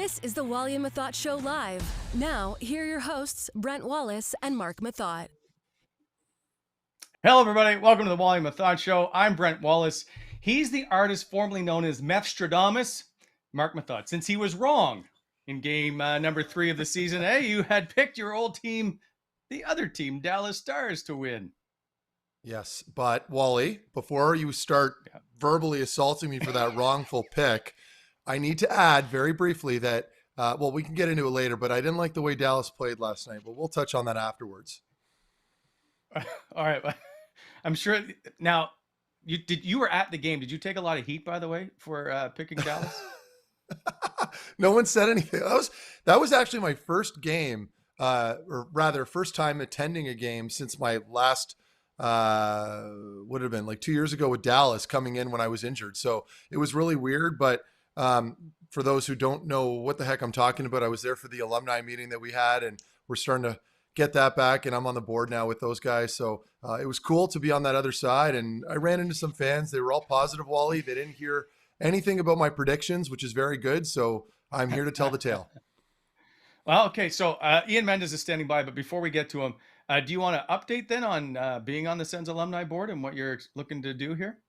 This is the Wally and Methot Show live. Now, here are your hosts, Brent Wallace and Mark Methot. Hello, everybody. Welcome to the Wally and Methot Show. I'm Brent Wallace. He's the artist formerly known as Methstradamus, Mark Methot. Since he was wrong in game number 3 of the season, hey, you had picked your old team, the other team, Dallas Stars, to win. Yes, but Wally, before you start verbally assaulting me for that wrongful pick, I need to add very briefly that, we can get into it later, but I didn't like the way Dallas played last night, but we'll touch on that afterwards. All right. I'm sure. Now, you were at the game. Did you take a lot of heat, by the way, for picking Dallas? No one said anything. That was actually my first game, or rather first time attending a game since my last would have been like 2 years ago with Dallas coming in when I was injured. So it was really weird, but for those who don't know what the heck I'm talking about, I was there for the alumni meeting that we had, and we're starting to get that back, and I'm on the board now with those guys. So it was cool to be on that other side, and I ran into some fans. They were all positive, Wally. They didn't hear anything about my predictions, which is very good. So I'm here to tell the tale. Well, okay. So Ian Mendes is standing by, but before we get to him, do you want to update then on being on the Sens alumni board and what you're looking to do here?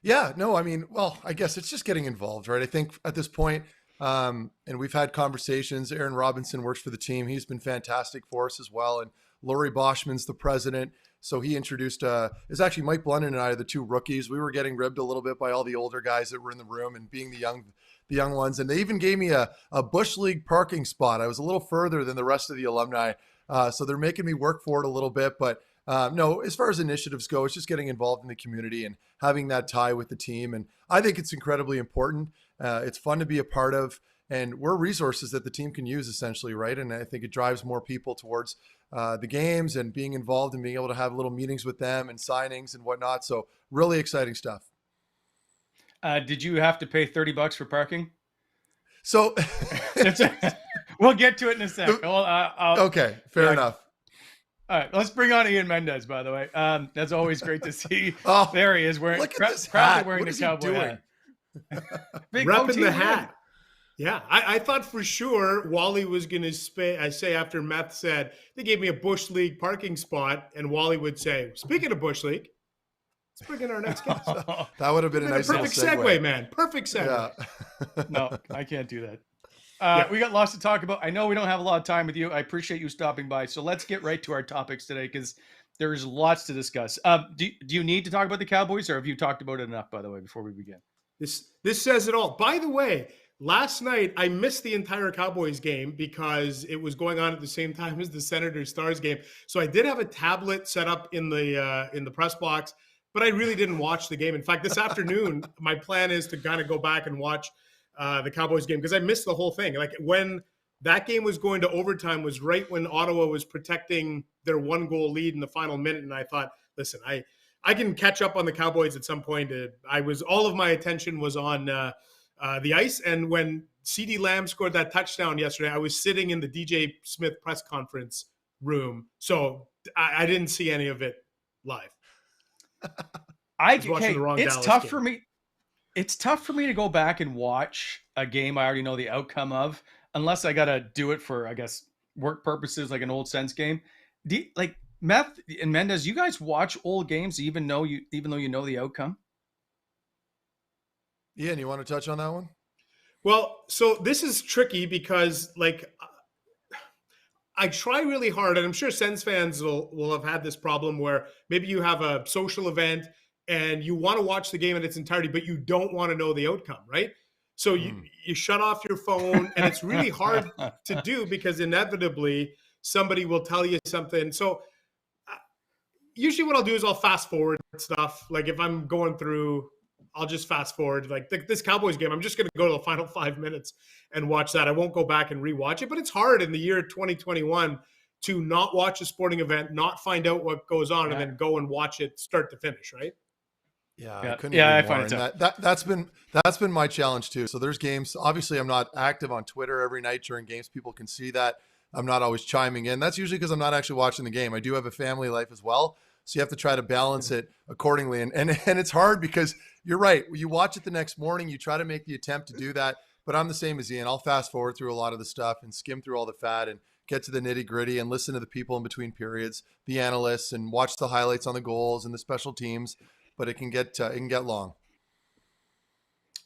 Yeah, no, I mean, well, I guess it's just getting involved, right? I think at this point, and we've had conversations. Aaron Robinson works for the team. He's been fantastic for us as well. And Laurie Boschman's the president. So he introduced, it's actually Mike Blunden and I are the two rookies. We were getting ribbed a little bit by all the older guys that were in the room and being the young ones. And they even gave me a Bush League parking spot. I was a little further than the rest of the alumni. So they're making me work for it a little bit, but no, as far as initiatives go, it's just getting involved in the community and having that tie with the team. And I think it's incredibly important. It's fun to be a part of, and we're resources that the team can use essentially, right? And I think it drives more people towards the games and being involved and being able to have little meetings with them and signings and whatnot. So really exciting stuff. Did you have to pay $30 for parking? So we'll get to it in a sec. Okay, fair enough. All right, let's bring on Ian Mendes, by the way. That's always great to see. There he is, wearing proudly wearing the cowboy hat. Repping the hat. Yeah, I thought for sure Wally was going to say after Meth said, they gave me a Bush League parking spot, and Wally would say, speaking of Bush League, let's bring in our next guest. That would have been a nice perfect segue, man. Perfect segue. Yeah. No, I can't do that. We got lots to talk about. I know we don't have a lot of time with you. I appreciate you stopping by. So let's get right to our topics today because there's lots to discuss. Do you need to talk about the Cowboys, or have you talked about it enough, by the way, before we begin? This says it all. By the way, last night I missed the entire Cowboys game because it was going on at the same time as the Senators Stars game. So I did have a tablet set up in the press box, but I really didn't watch the game. In fact, this afternoon, my plan is to kind of go back and watch the Cowboys game because I missed the whole thing. Like when that game was going to overtime was right when Ottawa was protecting their 1-goal lead in the final minute. And I thought, listen, I can catch up on the Cowboys at some point. All of my attention was on the ice. And when CeeDee Lamb scored that touchdown yesterday, I was sitting in the DJ Smith press conference room. So I didn't see any of it live. It's tough for me. It's tough for me to go back and watch a game I already know the outcome of, unless I got to do it for, I guess, work purposes, like an old Sens game. Like Meth and Mendes, you guys watch old games even though you know the outcome? Ian, you want to touch on that one? Well, so this is tricky because, like, I try really hard, and I'm sure Sens fans will have had this problem where maybe you have a social event and you want to watch the game in its entirety, but you don't want to know the outcome, right? So you shut off your phone, and it's really hard to do because inevitably somebody will tell you something. So usually what I'll do is I'll fast forward stuff. Like if I'm going through, I'll just fast forward. Like this Cowboys game, I'm just going to go to the final 5 minutes and watch that. I won't go back and rewatch it, but it's hard in the year 2021 to not watch a sporting event, not find out what goes on, and then go and watch it start to finish, right? Yeah, I find it tough. That's been my challenge too. So there's games. Obviously, I'm not active on Twitter every night during games. People can see that. I'm not always chiming in. That's usually because I'm not actually watching the game. I do have a family life as well. So you have to try to balance it accordingly. And it's hard because you're right. You watch it the next morning, you try to make the attempt to do that, but I'm the same as Ian. I'll fast forward through a lot of the stuff and skim through all the fat and get to the nitty gritty and listen to the people in between periods, the analysts, and watch the highlights on the goals and the special teams. But it can get long.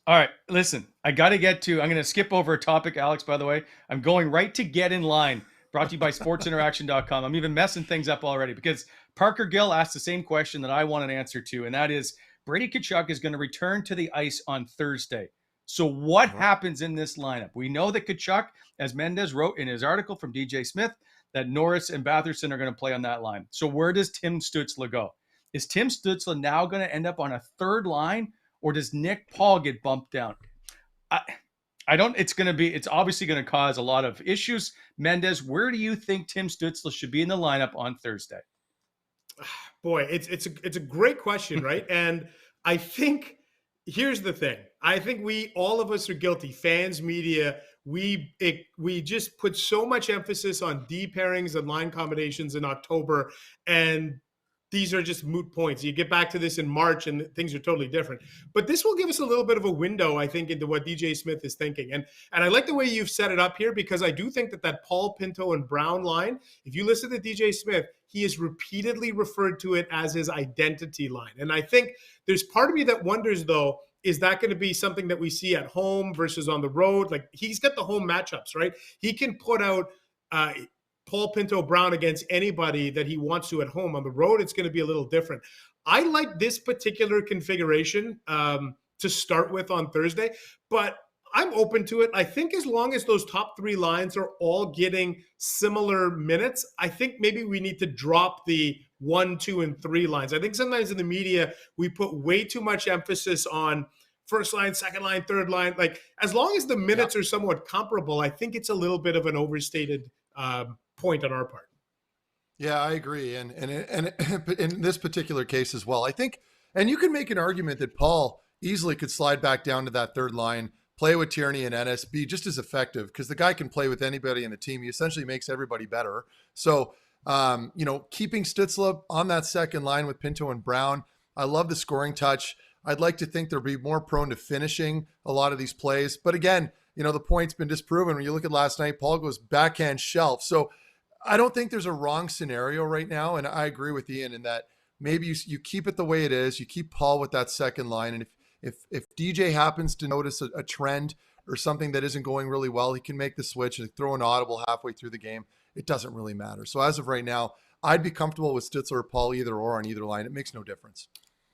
All right, listen, I'm going to skip over a topic, Alex, by the way. I'm going right to Get in Line, brought to you by sportsinteraction.com. I'm even messing things up already because Parker Gill asked the same question that I want an answer to, and that is Brady Tkachuk is going to return to the ice on Thursday. So what happens in this lineup? We know that Tkachuk, as Mendes wrote in his article from DJ Smith, that Norris and Batherson are going to play on that line. So where does Tim Stützle go? Is Tim Stützle now going to end up on a third line, or does Nick Paul get bumped down? I don't. It's obviously going to cause a lot of issues. Mendes, where do you think Tim Stützle should be in the lineup on Thursday? Boy, it's a great question, right? And I think here's the thing. I think all of us are guilty. Fans, media, we just put so much emphasis on D pairings and line combinations in October, and these are just moot points. You get back to this in March and things are totally different. But this will give us a little bit of a window, I think, into what DJ Smith is thinking. And I like the way you've set it up here, because I do think that Paul, Pinto, and Brown line, if you listen to DJ Smith, he has repeatedly referred to it as his identity line. And I think there's part of me that wonders, though, is that going to be something that we see at home versus on the road? Like, he's got the home matchups, right? He can put out Paul, Pinto, Brown against anybody that he wants to at home. On the road, it's going to be a little different. I like this particular configuration to start with on Thursday, but I'm open to it. I think as long as those top three lines are all getting similar minutes, I think maybe we need to drop the 1, 2, and 3 lines. I think sometimes in the media, we put way too much emphasis on first line, second line, third line. Like, as long as the minutes are somewhat comparable, I think it's a little bit of an overstated point on our part. Yeah, I agree. And in this particular case as well, I think, and you can make an argument that Paul easily could slide back down to that third line, play with Tierney and Ennis, be just as effective, because the guy can play with anybody in the team. He essentially makes everybody better. So, keeping Stützle on that second line with Pinto and Brown, I love the scoring touch. I'd like to think they'll be more prone to finishing a lot of these plays. But again, the point's been disproven. When you look at last night, Paul goes backhand shelf. So I don't think there's a wrong scenario right now. And I agree with Ian in that maybe you keep it the way it is. You keep Paul with that second line. And if DJ happens to notice a trend or something that isn't going really well, he can make the switch and throw an audible halfway through the game. It doesn't really matter. So as of right now, I'd be comfortable with Stützle or Paul either or on either line. It makes no difference.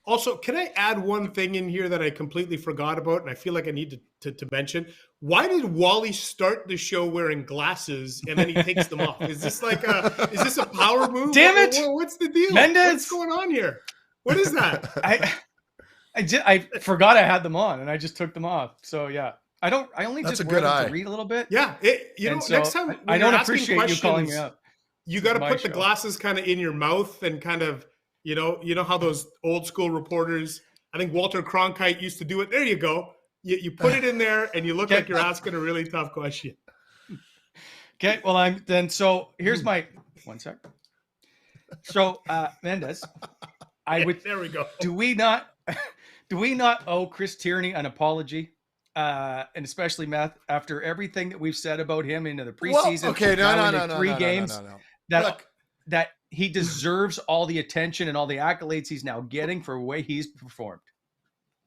Also, can I add one thing in here that I completely forgot about, and I feel like I need to mention? Why did Wally start the show wearing glasses and then he takes them off? Is this a power move? Damn it! What's the deal? Mendes! What's going on here? What is that? I forgot I had them on and I just took them off. So yeah, I only That's just a wear good them eye. to read a little bit. Yeah, next time I don't appreciate you calling me up. You got to put the show. glasses kind of in your mouth and kind of. You know how those old school reporters, I think Walter Cronkite used to do it. There you go. You put it in there and you look like you're asking a really tough question. Okay. Well, here's my 1 sec. So, Mendes, There we go. Do we not owe Chris Tierney an apology? And especially Meth, after everything that we've said about him into the preseason. Well, okay. No. 3 games. No. That he deserves all the attention and all the accolades he's now getting for the way he's performed.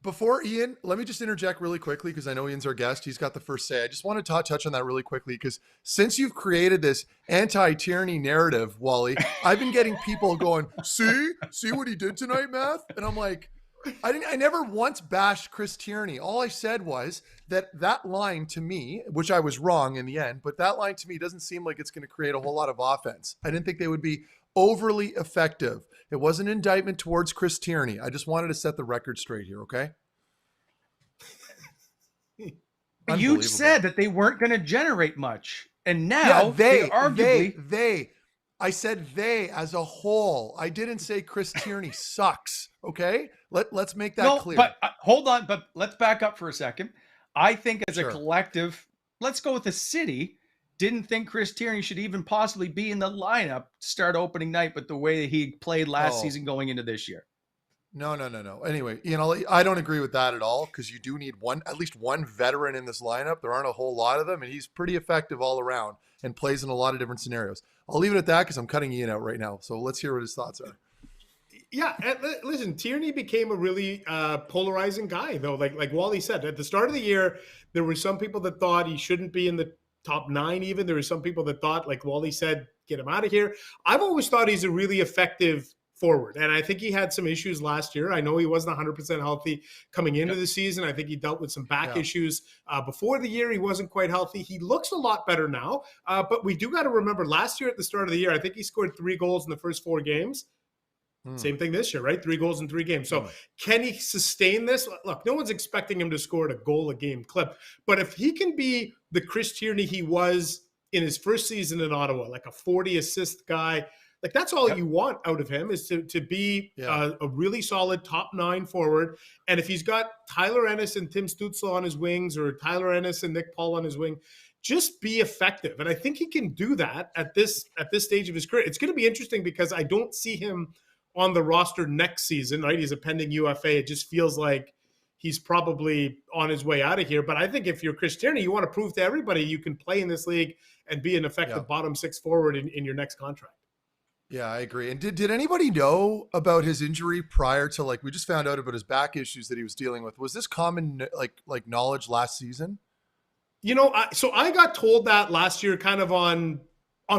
Before Ian, let me just interject really quickly because I know Ian's our guest. He's got the first say. I just want to touch on that really quickly because since you've created this anti-Tierney narrative, Wally, I've been getting people going, see what he did tonight, Math? And I'm like, I never once bashed Chris Tierney. All I said was that line to me, which I was wrong in the end, but that line to me doesn't seem like it's going to create a whole lot of offense. I didn't think they would be overly effective. It was an indictment towards Chris Tierney. I just wanted to set the record straight here, okay? You said that they weren't going to generate much. And now they arguably... I said they as a whole. I didn't say Chris Tierney sucks, okay? Let's make that clear. But hold on, but let's back up for a second. I think as a collective, let's go with the city, didn't think Chris Tierney should even possibly be in the lineup to start opening night with the way that he played last season going into this year. No. Anyway, I don't agree with that at all because you do need at least one veteran in this lineup. There aren't a whole lot of them, and he's pretty effective all around and plays in a lot of different scenarios. I'll leave it at that because I'm cutting Ian out right now. So let's hear what his thoughts are. Yeah, and listen, Tierney became a really polarizing guy, though. Like Wally said, at the start of the year, there were some people that thought he shouldn't be in the top 9 even. There were some people that thought, like Wally said, get him out of here. I've always thought he's a really effective forward, and I think he had some issues last year. I know he wasn't 100% healthy coming into the season. I think he dealt with some back issues before the year. He wasn't quite healthy. He looks a lot better now, but we do got to remember last year at the start of the year, I think he scored 3 goals in the first 4 games. Same thing this year, right? 3 goals in 3 games. So can he sustain this? Look, no one's expecting him to score a goal a game clip, but if he can be the Chris Tierney he was in his first season in Ottawa, like a 40 assist guy, like that's all you want out of him is to be a really solid top 9 forward. And if he's got Tyler Ennis and Tim Stützle on his wings, or Tyler Ennis and Nick Paul on his wing, just be effective. And I think he can do that at this stage of his career. It's going to be interesting because I don't see him on the roster next season, right? He's a pending UFA. It just feels like he's probably on his way out of here. But I think if you're Chris Tierney, you want to prove to everybody you can play in this league and be an effective bottom 6 forward in your next contract. Yeah, I agree. And did anybody know about his injury prior to, like, we just found out about his back issues that he was dealing with? Was this common like knowledge last season? So I got told that last year kind of on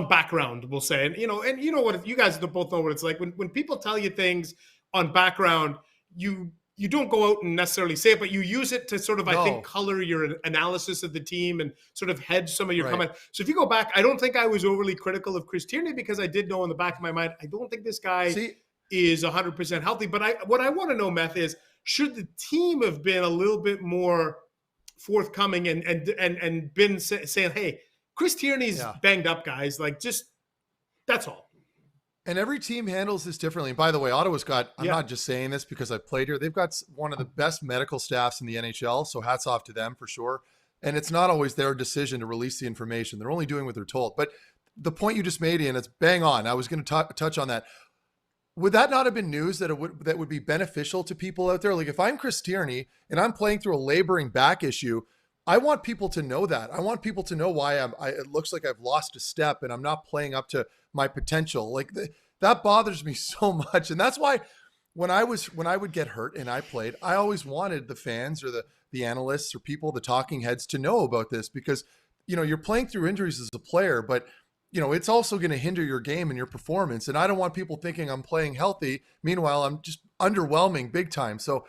background, we'll say. And you know what, you guys both know what it's like when people tell you things on background, you don't go out and necessarily say it, but you use it to sort of, I think, color your analysis of the team and sort of hedge some of your comments. So if you go back, I don't think I was overly critical of Chris Tierney because I did know in the back of my mind, I don't think this guy is 100% healthy. But what I want to know, Meth, is should the team have been a little bit more forthcoming and been saying, hey, Chris Tierney's banged up, guys. Like, just that's all. And every team handles this differently. And by the way, Ottawa's got, I'm not just saying this because I played here. They've got one of the best medical staffs in the NHL. So hats off to them for sure. And it's not always their decision to release the information. They're only doing what they're told. But the point you just made, Ian, it's bang on. I was going to touch on that. Would that not have been news that would be beneficial to people out there? Like if I'm Chris Tierney and I'm playing through a laboring back issue, I want people to know that. I want people to know why it looks like I've lost a step and I'm not playing up to my potential. Like that bothers me so much. And that's why when I would get hurt and I played, I always wanted the fans or the analysts or people, the talking heads to know about this because, you're playing through injuries as a player, but it's also going to hinder your game and your performance. And I don't want people thinking I'm playing healthy. Meanwhile, I'm just underwhelming big time. So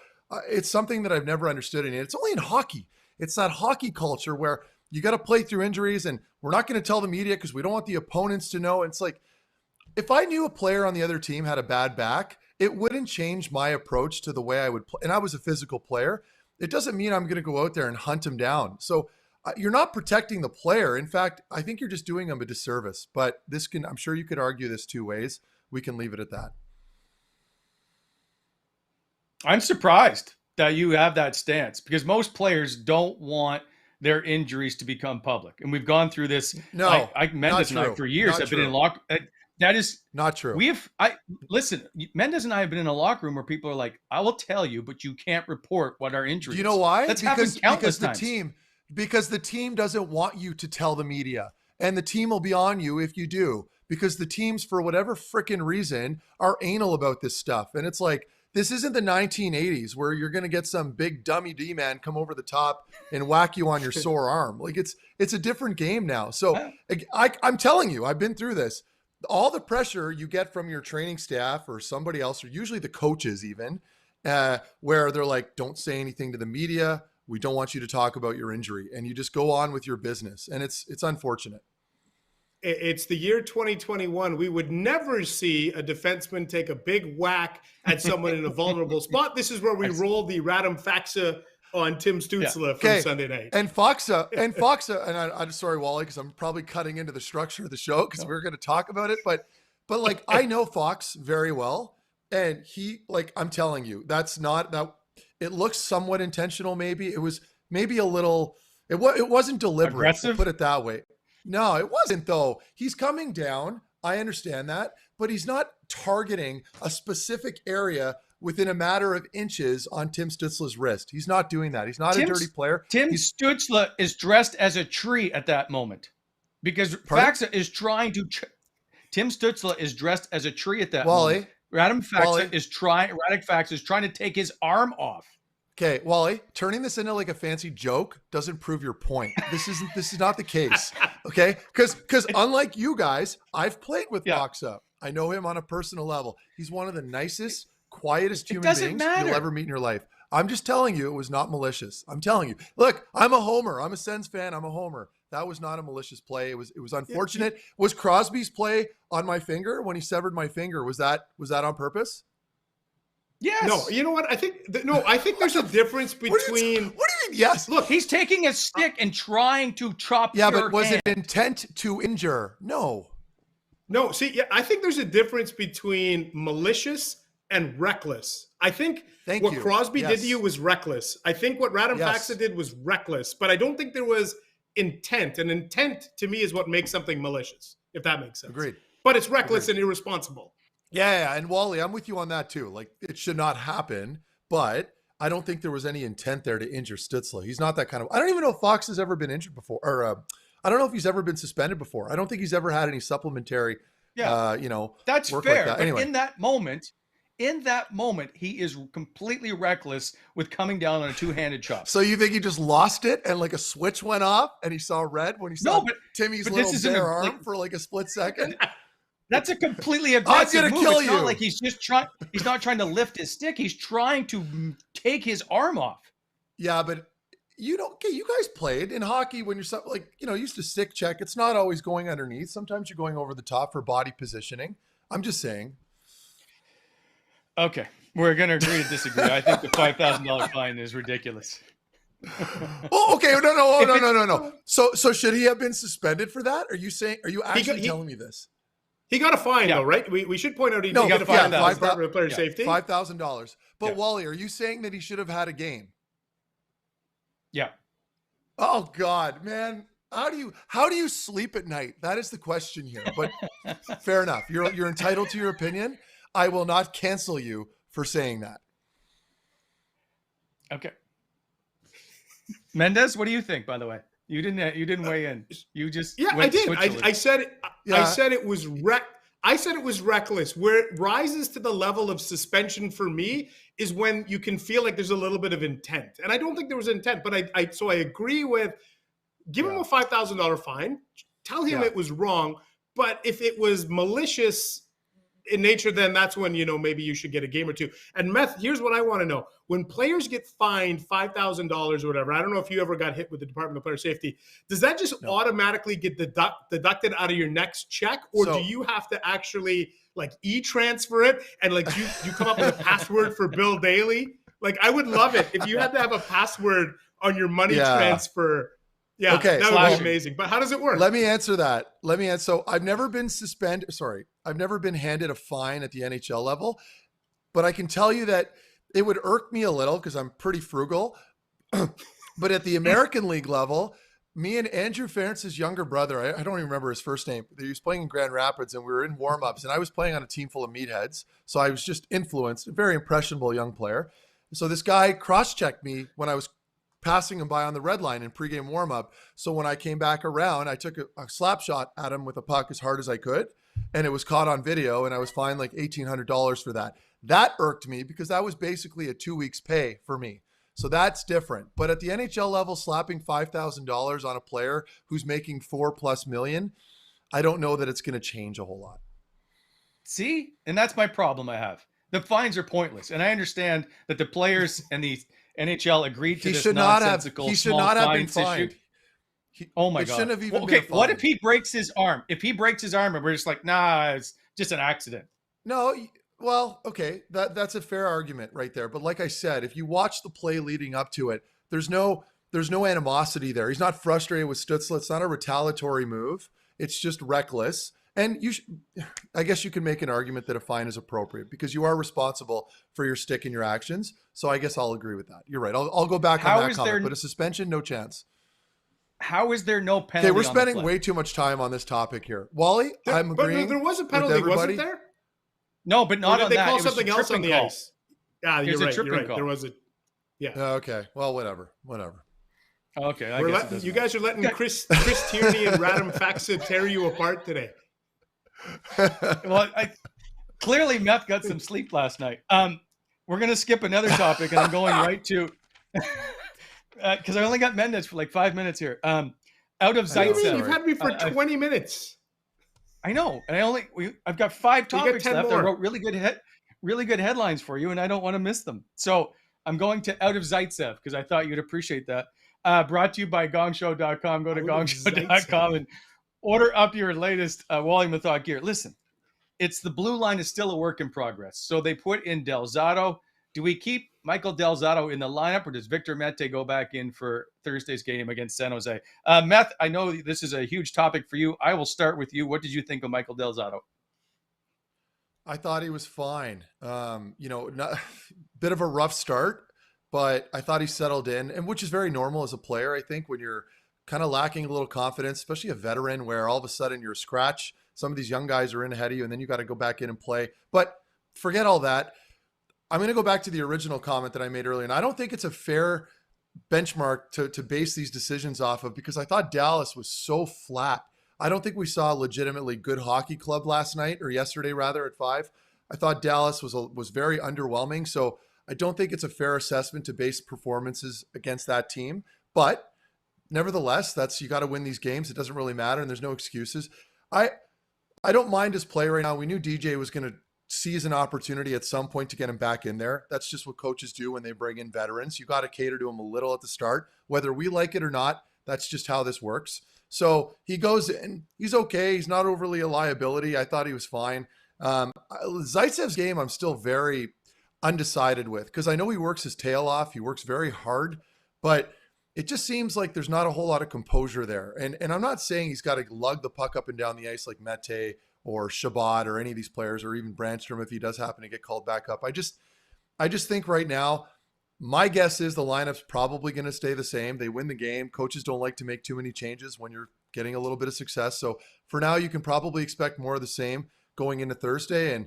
it's something that I've never understood. And it's only in hockey. It's that hockey culture where you got to play through injuries and we're not going to tell the media because we don't want the opponents to know. It's like, if I knew a player on the other team had a bad back, it wouldn't change my approach to the way I would play. And I was a physical player. It doesn't mean I'm going to go out there and hunt him down. So you're not protecting the player. In fact, I think you're just doing them a disservice, but I'm sure you could argue this 2 ways. We can leave it at that. I'm surprised that you have that stance because most players don't want their injuries to become public. And we've gone through this. No, Mendes and I for years have been in locker. That is not true. Listen, Mendes and I have been in a locker room where people are like, I will tell you, but you can't report what our injury is. Do you know why? That's happened countless times. Because the team doesn't want you to tell the media, and the team will be on you if you do, because the teams, for whatever freaking reason, are anal about this stuff. And it's like, this isn't the 1980s where you're going to get some big dummy D-man come over the top and whack you on your sore arm. Like it's a different game now. So I'm telling you, I've been through this. All the pressure you get from your training staff or somebody else, or usually the coaches even, where they're like, don't say anything to the media. We don't want you to talk about your injury. And you just go on with your business. And it's unfortunate. It's the year 2021. We would never see a defenseman take a big whack at someone in a vulnerable spot. This is where we roll the Radam Faxa on Tim Stützle from Sunday night. And Faxa, and I'm sorry, Wally, because I'm probably cutting into the structure of the show because we're going to talk about it. But like, I know Fox very well. And he, like, I'm telling you, that's not that. It looks somewhat intentional. Maybe it was maybe a little, it wasn't deliberate. Aggressive? Put it that way. No, it wasn't though. He's coming down I understand that, but he's not targeting a specific area within a matter of inches on Tim Stützle's wrist. He's not doing that. He's not a dirty player. Tim Stützle is dressed as a tree at that moment because Faxa is trying to. Tim Stützle is dressed as a tree at that moment. Radek Faxa is trying to take his arm off. Okay, Wally, turning this into like a fancy joke doesn't prove your point. This is not the case. Okay? Because unlike you guys, I've played with Faxa. I know him on a personal level. He's one of the nicest, quietest human beings you'll ever meet in your life. I'm just telling you, it was not malicious. I'm telling you. Look, I'm a homer. I'm a Sens fan. I'm a homer. That was not a malicious play. It was unfortunate. Was Crosby's play on my finger when he severed my finger? Was that on purpose? Yes. No, you know what? I think there's a difference between. What do you mean? Yes. Look, he's taking a stick and trying to chop. Yeah, but was it intent to injure? No. No. See, I think there's a difference between malicious and reckless. I think what Crosby did to you was reckless. I think what Radek Faxa did was reckless, but I don't think there was intent. And intent to me is what makes something malicious, if that makes sense. Agreed. But it's reckless and irresponsible. Yeah, and Wally, I'm with you on that too. Like, it should not happen, but I don't think there was any intent there to injure Stützle. He's not that kind of. I don't even know if Fox has ever been injured before, or I don't know if he's ever been suspended before. I don't think he's ever had any supplementary. That's work fair. like that. But anyway. in that moment, he is completely reckless with coming down on a two-handed chop. So you think he just lost it and like a switch went off and he saw red when he saw Timmy's little bare arm for like a split second? That's a completely aggressive move. Kill it's you. not like he's not trying to lift his stick. He's trying to take his arm off. Yeah, but you guys played in hockey when you're like, used to stick check. It's not always going underneath. Sometimes you're going over the top for body positioning. I'm just saying. Okay. We're going to agree to disagree. I think the $5,000 fine is ridiculous. Okay. No. So should he have been suspended for that? Are you actually telling me this? He got a fine, though, right? We should point out he got a fine for Department of Player Safety. $5,000. But Wally, are you saying that he should have had a game? Yeah. Oh God, man. How do you sleep at night? That is the question here. But fair enough. You're entitled to your opinion. I will not cancel you for saying that. Okay. Mendes, what do you think, by the way? You didn't weigh in. You just I did. I said it was reckless. Where it rises to the level of suspension for me is when you can feel like there's a little bit of intent. And I don't think there was intent, but I agree with give him a $5,000 fine, tell him it was wrong. But if it was malicious in nature, then that's when, maybe you should get a game or two. And here's what I want to know. When players get fined $5,000 or whatever, I don't know if you ever got hit with the Department of Player Safety. Does that just automatically get deducted out of your next check? Or do you have to actually like e-transfer it? And like you come up with a password for Bill Daly? Like, I would love it if you had to have a password on your money transfer. Yeah, okay, that would be amazing. But how does it work? Let me answer that. So I've never been I've never been handed a fine at the NHL level, but I can tell you that it would irk me a little because I'm pretty frugal. But at the American League level, me and Andrew Ferentz's younger brother, I don't even remember his first name. He was playing in Grand Rapids and we were in warm-ups and I was playing on a team full of meatheads. So I was just influenced, a very impressionable young player. So this guy cross-checked me when I was passing him by on the red line in pregame warm-up. So when I came back around, I took a slap shot at him with a puck as hard as I could, and it was caught on video, and I was fined like $1,800 for that. That irked me because that was basically a 2 weeks pay for me. So that's different. But at the NHL level, slapping $5,000 on a player who's making $4+ million, I don't know that it's going to change a whole lot. See? And that's my problem I have. The fines are pointless. And I understand that the players and the NHL agreed to this nonsensical small fines issue. Oh my God. Shouldn't have even been a fine. What if he breaks his arm? If he breaks his arm and we're just like, nah, it's just an accident. No, well, okay. That's a fair argument right there. But like I said, if you watch the play leading up to it, there's no animosity there. He's not frustrated with Stützle. It's not a retaliatory move. It's just reckless. And I guess you can make an argument that a fine is appropriate because you are responsible for your stick and your actions. So I guess I'll agree with that. You're right. I'll go back on that comment. But a suspension, no chance. how is there no penalty? Okay, we're on the spending play? way too much time on this topic here. Wally, I'm But agreeing. there was a with penalty, wasn't everybody. there? No, but Or not did on they that. call It was a something else on tripping the call. ice? Yeah, It you're was a right. You're tripping right. call. There was a. Yeah. Okay, well, whatever. Okay, I We're guess it letting, doesn't you matter. guys are letting Chris Tierney and Radam Faxa tear you apart today. Well, clearly Meth got some sleep last night. We're gonna skip another topic, and I'm going right to because I only got Mendes for like 5 minutes here. Out of What do you mean? Zaitsev. You've had me for 20 minutes. I know, and I've got 5 You got topics 10 left. more. I wrote really good headlines for you, and I don't want to miss them. So I'm going to Out of Zaitsev because I thought you'd appreciate that. Brought to you by gongshow.com. Go to gongshow.com and order up your latest Wally Methot gear. Listen, it's the blue line is still a work in progress. So they put in Del Zotto. Do we keep Michael Del Zotto in the lineup, or does Victor Mete go back in for Thursday's game against San Jose? Meth, I know this is a huge topic for you. I will start with you. What did you think of Michael Del Zotto? I thought he was fine. Not bit of a rough start, but I thought he settled in, and which is very normal as a player. I think when you're kind of lacking a little confidence, especially a veteran, where all of a sudden you're a scratch. Some of these young guys are in ahead of you, and then you got to go back in and play. But forget all that. I'm going to go back to the original comment that I made earlier, and I don't think it's a fair benchmark to base these decisions off of, because I thought Dallas was so flat. I don't think we saw a legitimately good hockey club last night, or yesterday rather, at 5. I thought Dallas was very underwhelming. So I don't think it's a fair assessment to base performances against that team. But nevertheless, you got to win these games. It doesn't really matter, and there's no excuses. I don't mind his play right now. We knew DJ was going to seize an opportunity at some point to get him back in there. That's just what coaches do when they bring in veterans. You got to cater to him a little at the start, whether we like it or not. That's just how this works. So he goes in. He's okay. He's not overly a liability. I thought he was fine. Zaitsev's game, I'm still very undecided with, because I know he works his tail off. He works very hard, but it just seems like there's not a whole lot of composure there. And I'm not saying he's got to lug the puck up and down the ice like Mete or Shabbat or any of these players, or even Brandstrom if he does happen to get called back up. I just think right now, my guess is the lineup's probably going to stay the same. They win the game. Coaches don't like to make too many changes when you're getting a little bit of success. So for now, you can probably expect more of the same going into Thursday. And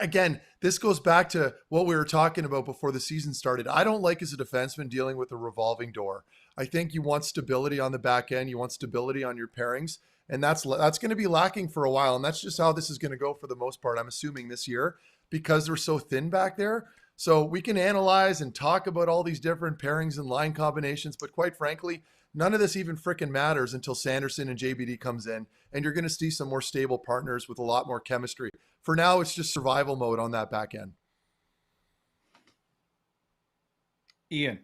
again, this goes back to what we were talking about before the season started. I don't like, as a defenseman, dealing with a revolving door. I think you want stability on the back end. You want stability on your pairings. And that's going to be lacking for a while. And that's just how this is going to go for the most part, I'm assuming, this year, because they're so thin back there. So we can analyze and talk about all these different pairings and line combinations, but quite frankly, none of this even freaking matters until Sanderson and JBD comes in, and you're going to see some more stable partners with a lot more chemistry. For now, it's just survival mode on that back end. Ian.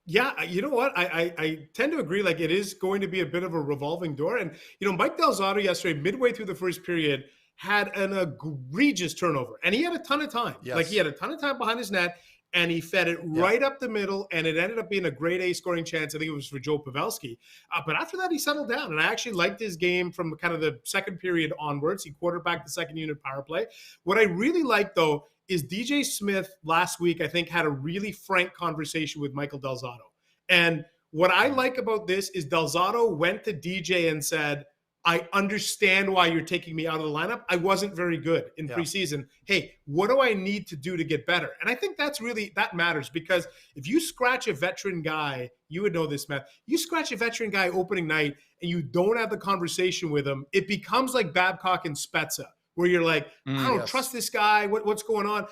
Yeah, you know what? I tend to agree. Like, it is going to be a bit of a revolving door. And, Mike Del Zotto yesterday, midway through the first period, had an egregious turnover. And he had a ton of time. Yes. Like, he had a ton of time behind his net, and he fed it right up the middle, and it ended up being a grade A scoring chance. I think it was for Joe Pavelski. But after that, he settled down, and I actually liked his game from kind of the second period onwards. He quarterbacked the second unit power play. What I really liked, though, is DJ Smith last week, I think, had a really frank conversation with Michael Del Zotto. And what I like about this is Del Zotto went to DJ and said, I understand why you're taking me out of the lineup. I wasn't very good in preseason. Hey, what do I need to do to get better? And I think that matters, because if you scratch a veteran guy, you would know this, Matt. You scratch a veteran guy opening night and you don't have the conversation with him, it becomes like Babcock and Spezza, where you're like, I don't trust this guy. What's going on?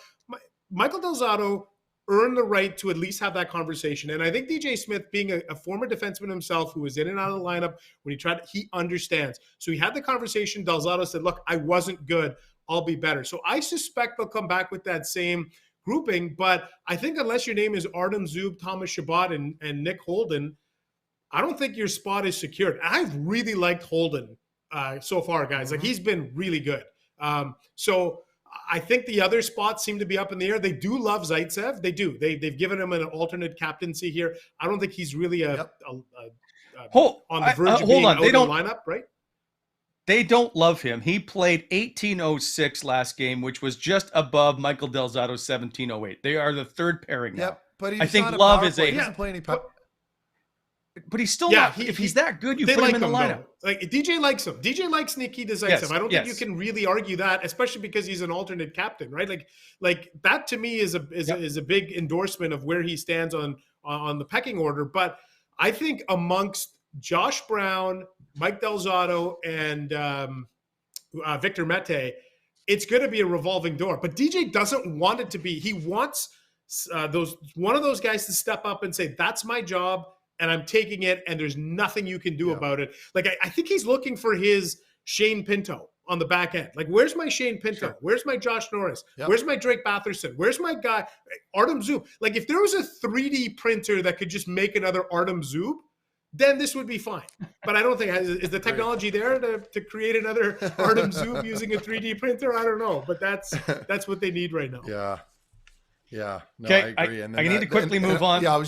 Michael Del Zotto earned the right to at least have that conversation. And I think DJ Smith, being a former defenseman himself who was in and out of the lineup, when he understands. So he had the conversation. Del Zotto said, look, I wasn't good. I'll be better. So I suspect they'll come back with that same grouping. But I think unless your name is Artem Zub, Thomas Shabbat, and Nick Holden, I don't think your spot is secured. I've really liked Holden so far, guys. Like, he's been really good. So I think the other spots seem to be up in the air. They do love Zaitsev. They do. They've given him an alternate captaincy here. I don't think he's really on the verge of being out of the lineup, right? They don't love him. He played 1806 last game, which was just above Michael Del Zotto's 1708. They are the third pairing now. But I think Love is he doesn't play any power. but he's still Yeah, not. If he's that good, you they put like him in the lineup. though. Like DJ likes him. DJ likes Nikki Decisive. Yes, I don't think you yes. can really argue that, especially because he's an alternate captain, right? Like that to me is a big endorsement of where he stands on the pecking order. But I think amongst Josh Brown, Mike Delzato, and Victor Mete, it's going to be a revolving door. But DJ doesn't want it to be. He wants one of those guys to step up and say, "That's my job, and I'm taking it, and there's nothing you can do about it." Like I think he's looking for his Shane Pinto on the back end. Like, where's my Shane Pinto? Sure. Where's my Josh Norris? Yep. Where's my Drake Batherson? Where's my guy Artem Zub? Like, if there was a 3D printer that could just make another Artem Zub, then this would be fine. But I don't think is the technology there to create another Artem Zub using a 3D printer. I don't know, but that's what they need right now. Yeah. No, okay, I agree. I need to quickly move on. Yeah,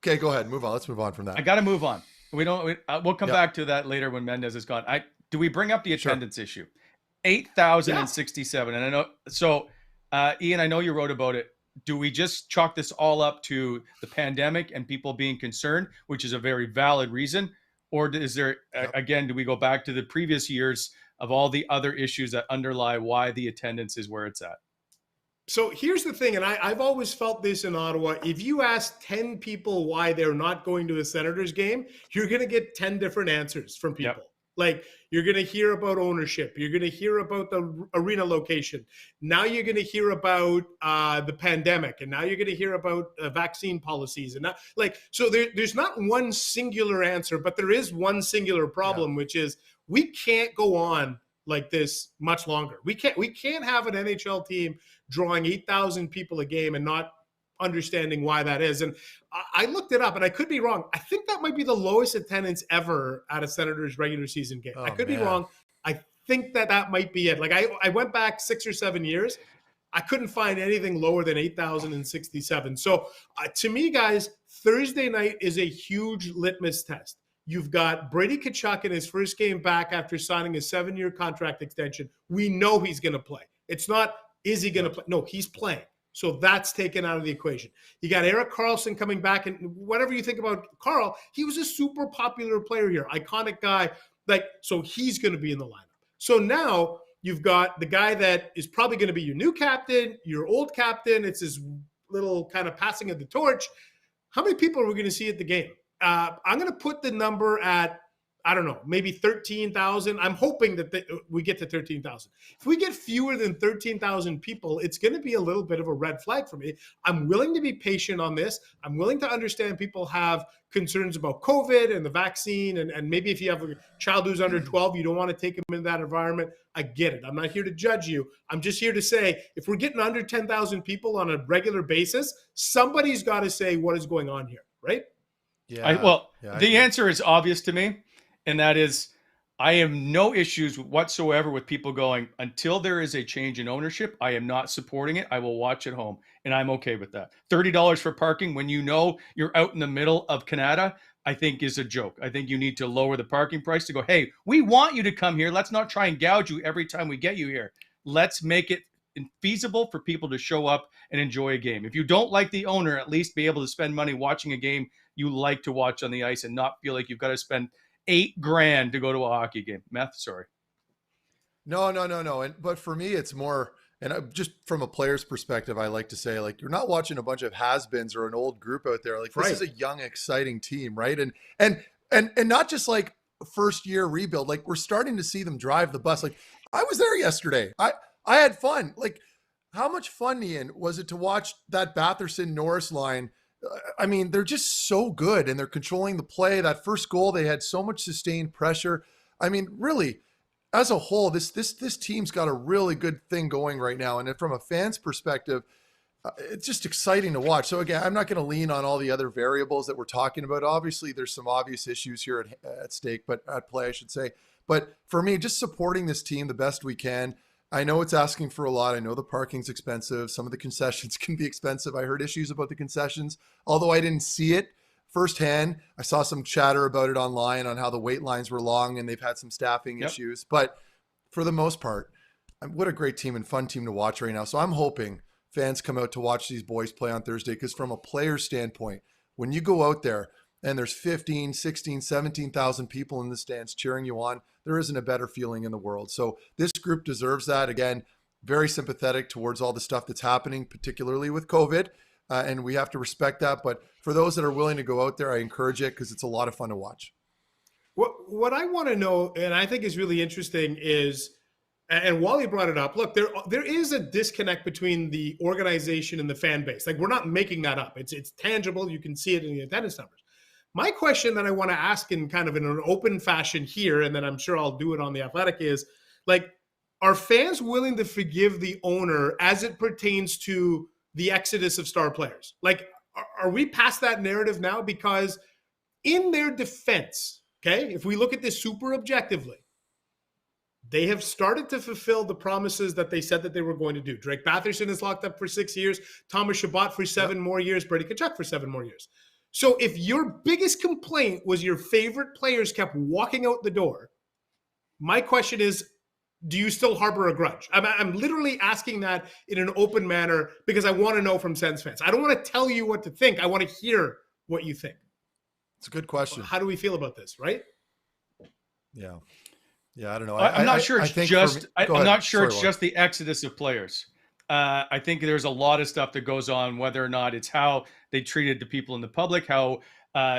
okay. Go ahead, move on. Let's move on from that. I got to move on. We'll come back to that later when Mendes is gone. Do we bring up the attendance issue? 8,067, and I know. So, Ian, I know you wrote about it. Do we just chalk this all up to the pandemic and people being concerned, which is a very valid reason? Or is there, again, do we go back to the previous years of all the other issues that underlie why the attendance is where it's at? So here's the thing, and I've always felt this in Ottawa. If you ask 10 people why they're not going to a Senators game, you're going to get 10 different answers from people. Yep. Like, you're going to hear about ownership. You're going to hear about the arena location. Now you're going to hear about the pandemic. And now you're going to hear about vaccine policies. And so there's not one singular answer, but there is one singular problem, which is we can't go on like this much longer. We can't have an NHL team drawing 8,000 people a game and not understanding why that is. And I looked it up, and I could be wrong. I think that might be the lowest attendance ever at a Senators regular season game. I could be wrong. I think that might be it. Like I went back 6 or 7 years. I couldn't find anything lower than 8,067. So to me, guys, Thursday night is a huge litmus test. You've got Brady Tkachuk in his first game back after signing a 7-year contract extension. We know he's going to play. It's not, is he going to play? No, he's playing. So that's taken out of the equation. You got Erik Karlsson coming back, and whatever you think about Carl, he was a super popular player here, iconic guy. So he's going to be in the lineup. So now you've got the guy that is probably going to be your new captain, your old captain. It's this little kind of passing of the torch. How many people are we going to see at the game? I'm going to put the number at, I don't know, maybe 13,000. I'm hoping that we get to 13,000. If we get fewer than 13,000 people, it's going to be a little bit of a red flag for me. I'm willing to be patient on this. I'm willing to understand people have concerns about COVID and the vaccine. And maybe if you have a child who's under 12, you don't want to take them in that environment. I get it. I'm not here to judge you. I'm just here to say, if we're getting under 10,000 people on a regular basis, somebody's got to say what is going on here, right? The answer is obvious to me. And that is, I have no issues whatsoever with people going, until there is a change in ownership, I am not supporting it. I will watch at home. And I'm okay with that. $30 for parking when you know you're out in the middle of Canada, I think is a joke. I think you need to lower the parking price to go, hey, we want you to come here. Let's not try and gouge you every time we get you here. Let's make it feasible for people to show up and enjoy a game. If you don't like the owner, at least be able to spend money watching a game you like to watch on the ice and not feel like you've got to spend $8,000 to go to a hockey game. Meth, sorry. No. But for me, it's more, and just from a player's perspective, I like to say, like, you're not watching a bunch of has-beens or an old group out there. Like, this is a young, exciting team, right? And not just like first year rebuild. Like, we're starting to see them drive the bus. Like, I was there yesterday. I had fun. Like, how much fun, Ian, was it to watch that Batherson Norris line? I mean, they're just so good, and they're controlling the play. That first goal, they had so much sustained pressure. I mean, really, as a whole, this team's got a really good thing going right now. And from a fan's perspective, it's just exciting to watch. So again, I'm not going to lean on all the other variables that we're talking about. Obviously, there's some obvious issues here at stake, but at play, I should say. But for me, just supporting this team the best we can. I know it's asking for a lot. I know the parking's expensive. Some of the concessions can be expensive. I heard issues about the concessions, although I didn't see it firsthand. I saw some chatter about it online on how the wait lines were long and they've had some staffing issues. But for the most part, what a great team and fun team to watch right now. So I'm hoping fans come out to watch these boys play on Thursday, because from a player's standpoint, when you go out there, and there's 15, 16, 17,000 people in the stands cheering you on, there isn't a better feeling in the world. So this group deserves that. Again, very sympathetic towards all the stuff that's happening, particularly with COVID. And we have to respect that. But for those that are willing to go out there, I encourage it because it's a lot of fun to watch. What I want to know, and I think is really interesting, is, and Wally brought it up, look, there is a disconnect between the organization and the fan base. Like, we're not making that up. It's tangible. You can see it in the attendance numbers. My question that I want to ask in kind of in an open fashion here, and then I'm sure I'll do it on The Athletic, is, like, are fans willing to forgive the owner as it pertains to the exodus of star players? Like, are we past that narrative now? Because in their defense, okay, if we look at this super objectively, they have started to fulfill the promises that they said that they were going to do. Drake Batherson is locked up for 6 years. Thomas Chabot for 7 more years. Brady Tkachuk for 7 more years. So if your biggest complaint was your favorite players kept walking out the door, my question is, do you still harbor a grudge? I'm literally asking that in an open manner because I want to know from Sens fans. I don't want to tell you what to think. I want to hear what you think. It's a good question. How do we feel about this, right? Yeah. Yeah, I don't know. I'm not sure it's just. I'm not sure it's Sorry, just the exodus of players. I think there's a lot of stuff that goes on, whether or not it's how they treated the people in the public, how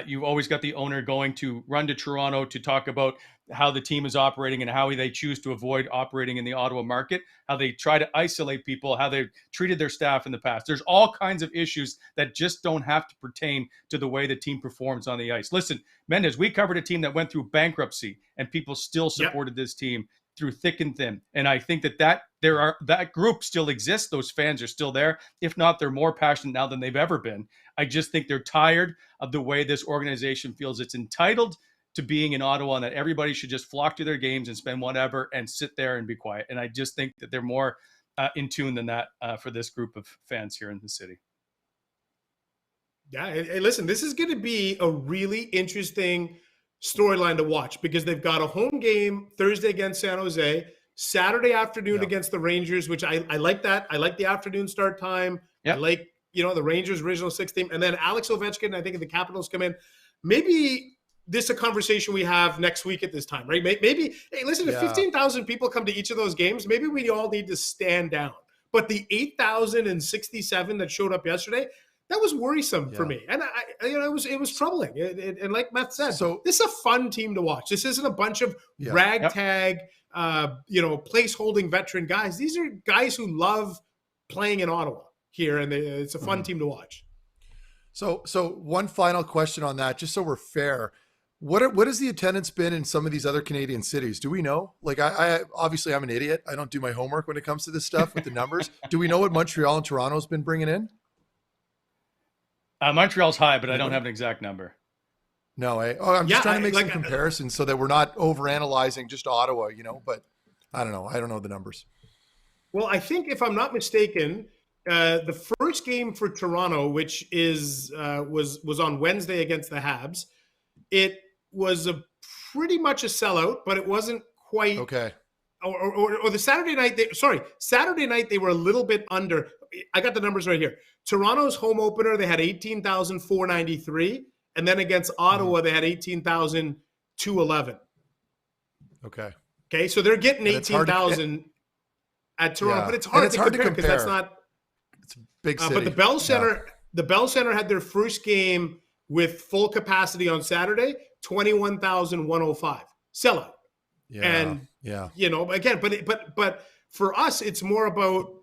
you've always got the owner going to run to Toronto to talk about how the team is operating and how they choose to avoid operating in the Ottawa market, how they try to isolate people, how they've treated their staff in the past. There's all kinds of issues that just don't have to pertain to the way the team performs on the ice. Listen, Mendes, we covered a team that went through bankruptcy and people still supported this team through thick and thin. And I think that group still exists. Those fans are still there. If not, they're more passionate now than they've ever been. I just think they're tired of the way this organization feels it's entitled to being in Ottawa and that everybody should just flock to their games and spend whatever and sit there and be quiet. And I just think that they're more in tune than that for this group of fans here in the city. Yeah. Hey, listen, this is going to be a really interesting storyline to watch because they've got a home game Thursday against San Jose, Saturday afternoon against the Rangers, which I like that. I like the afternoon start time. I like, the Rangers original 6 team. And then Alex Ovechkin, I think the Capitals come in. Maybe this is a conversation we have next week at this time, right? Maybe, hey, listen, if 15,000 people come to each of those games, maybe we all need to stand down. But the 8,067 that showed up yesterday, that was worrisome for me. And it was troubling. And like Meth said, so this is a fun team to watch. This isn't a bunch of ragtag, place-holding veteran guys. These are guys who love playing in Ottawa here, and it's a fun team to watch. So one final question on that, just so we're fair. What has the attendance been in some of these other Canadian cities? Do we know? Like, I obviously I'm an idiot. I don't do my homework when it comes to this stuff with the numbers. Do we know what Montreal and Toronto's been bringing in? Montreal's high, but I don't have an exact number. No, I'm just trying to make some comparisons so that we're not overanalyzing just Ottawa, but I don't know. I don't know the numbers. Well, I think if I'm not mistaken, the first game for Toronto, which is was on Wednesday against the Habs, it was pretty much a sellout, but it wasn't quite okay. Or the Saturday night. Saturday night they were a little bit under. I got the numbers right here. Toronto's home opener, they had 18,493, and then against Ottawa they had 18,211. Okay, so they're getting 18,000 at Toronto, but it's hard to compare because that's not. It's a big city. But the Bell Center had their first game with full capacity on Saturday, 21,105 sellout. Again, but for us, it's more about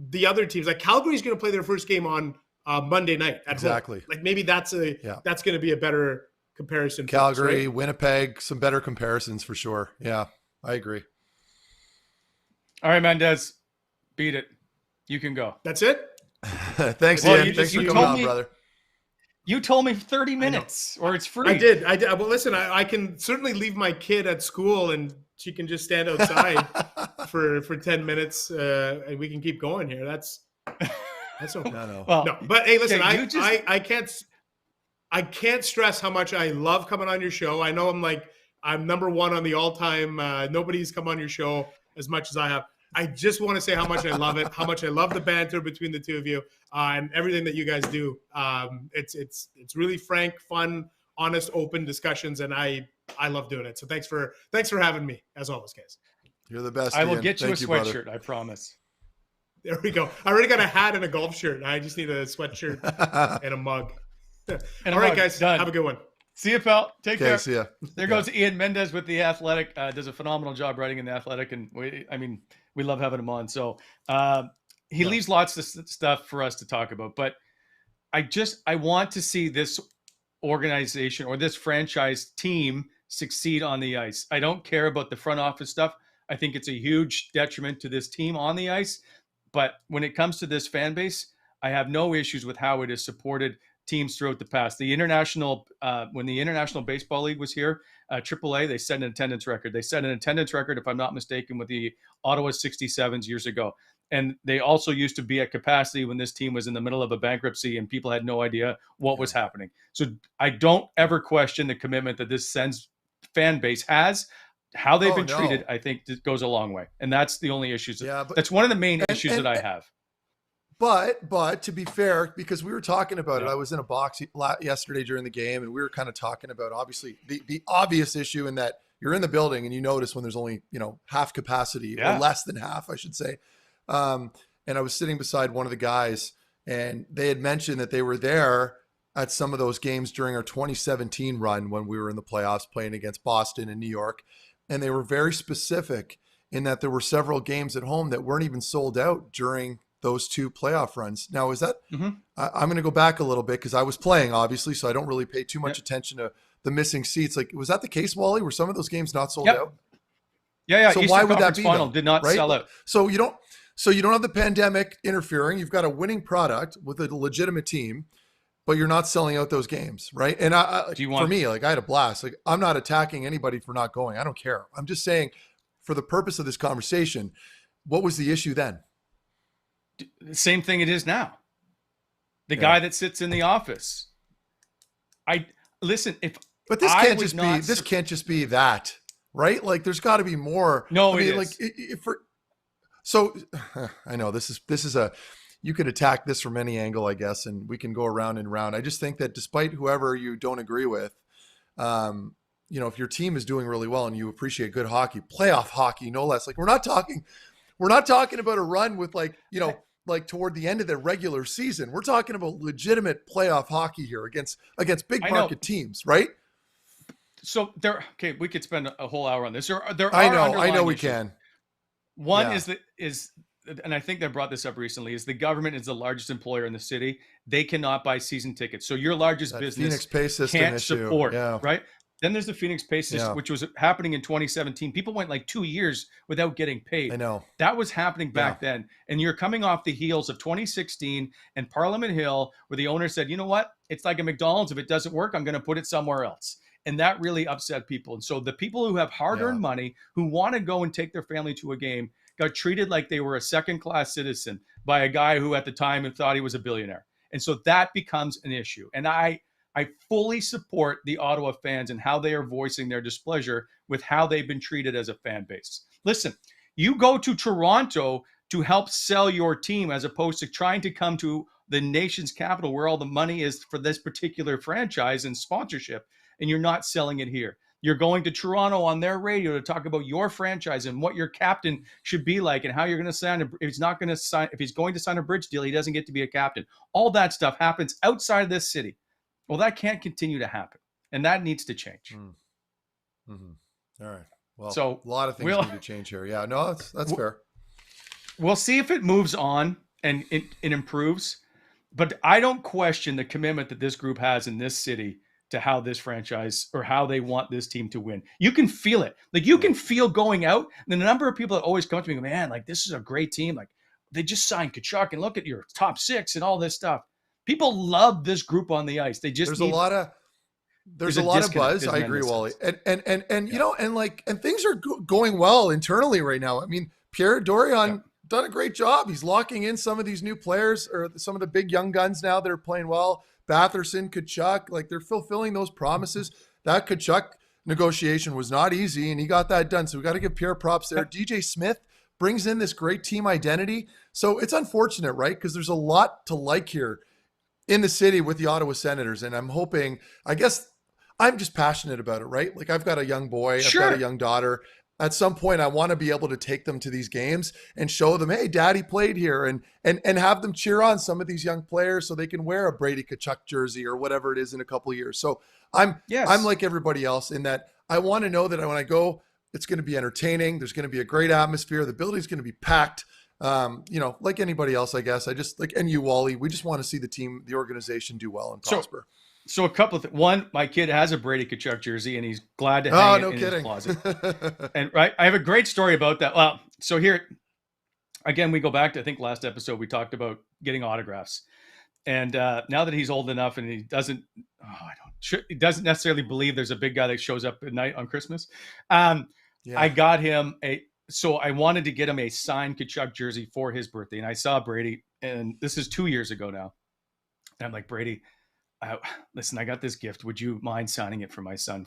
the other teams. Like Calgary's going to play their first game on Monday night at home. Like maybe that's going to be a better comparison. Calgary, right? Winnipeg, some better comparisons for sure. Yeah, I agree. All right, Mendes, beat it. You can go. That's it. Thanks, Ian. Thanks for coming on, brother. You told me 30 minutes or it's free. I did. Well, listen, I can certainly leave my kid at school and she can just stand outside for 10 minutes and we can keep going here. That's okay. No. Well, no, but hey, listen, I can't stress how much I love coming on your show. I know I'm number one on the all-time. Nobody's come on your show as much as I have. I just want to say how much I love it, how much I love the banter between the two of you and everything that you guys do. It's really frank, fun, honest, open discussions, and I love doing it. So thanks for having me, as always, guys. You're the best. I will Ian. get you Thank a brother. sweatshirt, I promise. There we go. I already got a hat and a golf shirt. I just need a sweatshirt and a mug. All right, guys. Done. Have a good one. See you, pal. Take care. See ya. There goes Ian Mendes with The Athletic. Does a phenomenal job writing in The Athletic, and we love having him on. So he leaves lots of stuff for us to talk about. But I want to see this organization or this franchise team succeed on the ice. I don't care about the front office stuff. I think it's a huge detriment to this team on the ice. But when it comes to this fan base, I have no issues with how it has supported teams throughout the past. The international, when the International Baseball League was here, AAA, they set an attendance record. They set an attendance record, if I'm not mistaken, with the Ottawa 67s years ago. And they also used to be at capacity when this team was in the middle of a bankruptcy and people had no idea what was happening. So I don't ever question the commitment that this Sens fan base has. How they've been treated, I think, goes a long way. And that's the only issues. That's one of the main issues that I have. But to be fair, because we were talking about it, I was in a box yesterday during the game, and we were kind of talking about obviously the obvious issue in that you're in the building and you notice when there's only half capacity or less than half, I should say. And I was sitting beside one of the guys, and they had mentioned that they were there at some of those games during our 2017 run when we were in the playoffs playing against Boston and New York, and they were very specific in that there were several games at home that weren't even sold out during those two playoff runs. Now, is that, I'm going to go back a little bit because I was playing, obviously, so I don't really pay too much attention to the missing seats. Like, was that the case, Wally? Were some of those games not sold out? Yeah. So Eastern why would Conference that be? Final did not sell out. So you don't have the pandemic interfering. You've got a winning product with a legitimate team, but you're not selling out those games, right? And for me, I had a blast. Like, I'm not attacking anybody for not going. I don't care. I'm just saying, for the purpose of this conversation, what was the issue then? The same thing it is now. The guy that sits in the office. But this can't just be that, right? Like, there's got to be more. No, So I know this is you could attack this from any angle, I guess, and we can go around and round. I just think that despite whoever you don't agree with, if your team is doing really well and you appreciate good hockey, playoff hockey, no less. Like, we're not talking about a run with like toward the end of the regular season. We're talking about legitimate playoff hockey here against big market teams, right? So we could spend a whole hour on this. I know we can. One is, and I think they brought this up recently, is the government is the largest employer in the city. They cannot buy season tickets. So your largest business Phoenix Pay System can't issue. support, right? Then there's the Phoenix Pay System, which was happening in 2017. People went like 2 years without getting paid. I know. That was happening back then. And you're coming off the heels of 2016 and Parliament Hill, where the owner said, you know what? It's like a McDonald's. If it doesn't work, I'm going to put it somewhere else. And that really upset people. And so the people who have hard-earned money, who want to go and take their family to a game, got treated like they were a second-class citizen by a guy who at the time thought he was a billionaire. And so that becomes an issue. And I fully support the Ottawa fans and how they are voicing their displeasure with how they've been treated as a fan base. Listen, you go to Toronto to help sell your team as opposed to trying to come to the nation's capital where all the money is for this particular franchise and sponsorship, and you're not selling it here. You're going to Toronto on their radio to talk about your franchise and what your captain should be like and how you're going to sign. If he's going to sign a bridge deal, he doesn't get to be a captain. All that stuff happens outside of this city. Well, that can't continue to happen, and that needs to change. All right. Well, so a lot of things need to change here. Yeah, no, that's fair. We'll see if it moves on and it improves, but I don't question the commitment that this group has in this city to how this franchise or how they want this team to win. You can feel it. Like, you can feel going out. And the number of people that always come to me, man, like, this is a great team. Like, they just signed Tkachuk and look at your top six and all this stuff. People love this group on the ice. They just there's a lot of buzz. I agree, Wally. And things are going well internally right now. I mean, Pierre Dorion done a great job. He's locking in some of these new players or some of the big young guns now that are playing well. Batherson, Tkachuk, like, they're fulfilling those promises. That Tkachuk negotiation was not easy, and he got that done. So we got to give Pierre props there. DJ Smith brings in this great team identity. So it's unfortunate, right? Because there's a lot to like here in the city with the Ottawa Senators. And I'm hoping, I guess I'm just passionate about it, right? Like I've got a young boy, I've got a young daughter. At some point, I want to be able to take them to these games and show them, hey, daddy played here, and have them cheer on some of these young players so they can wear a Brady Tkachuk jersey or whatever it is in a couple of years. So I'm like everybody else in that I want to know that when I go, it's going to be entertaining. There's going to be a great atmosphere. The building's going to be packed. Like anybody else, I guess. I just and you, Wally, we just want to see the team, the organization do well and prosper. So a couple of things. One, my kid has a Brady Tkachuk jersey, and he's glad to hang it in his closet. And I have a great story about that. Well, so here, again, we go back to, I think last episode, we talked about getting autographs. And now that he's old enough and he doesn't necessarily believe there's a big guy that shows up at night on Christmas. I got him so I wanted to get him a signed Tkachuk jersey for his birthday. And I saw Brady, and this is 2 years ago now. And I'm like, Brady, listen, I got this gift. Would you mind signing it for my son?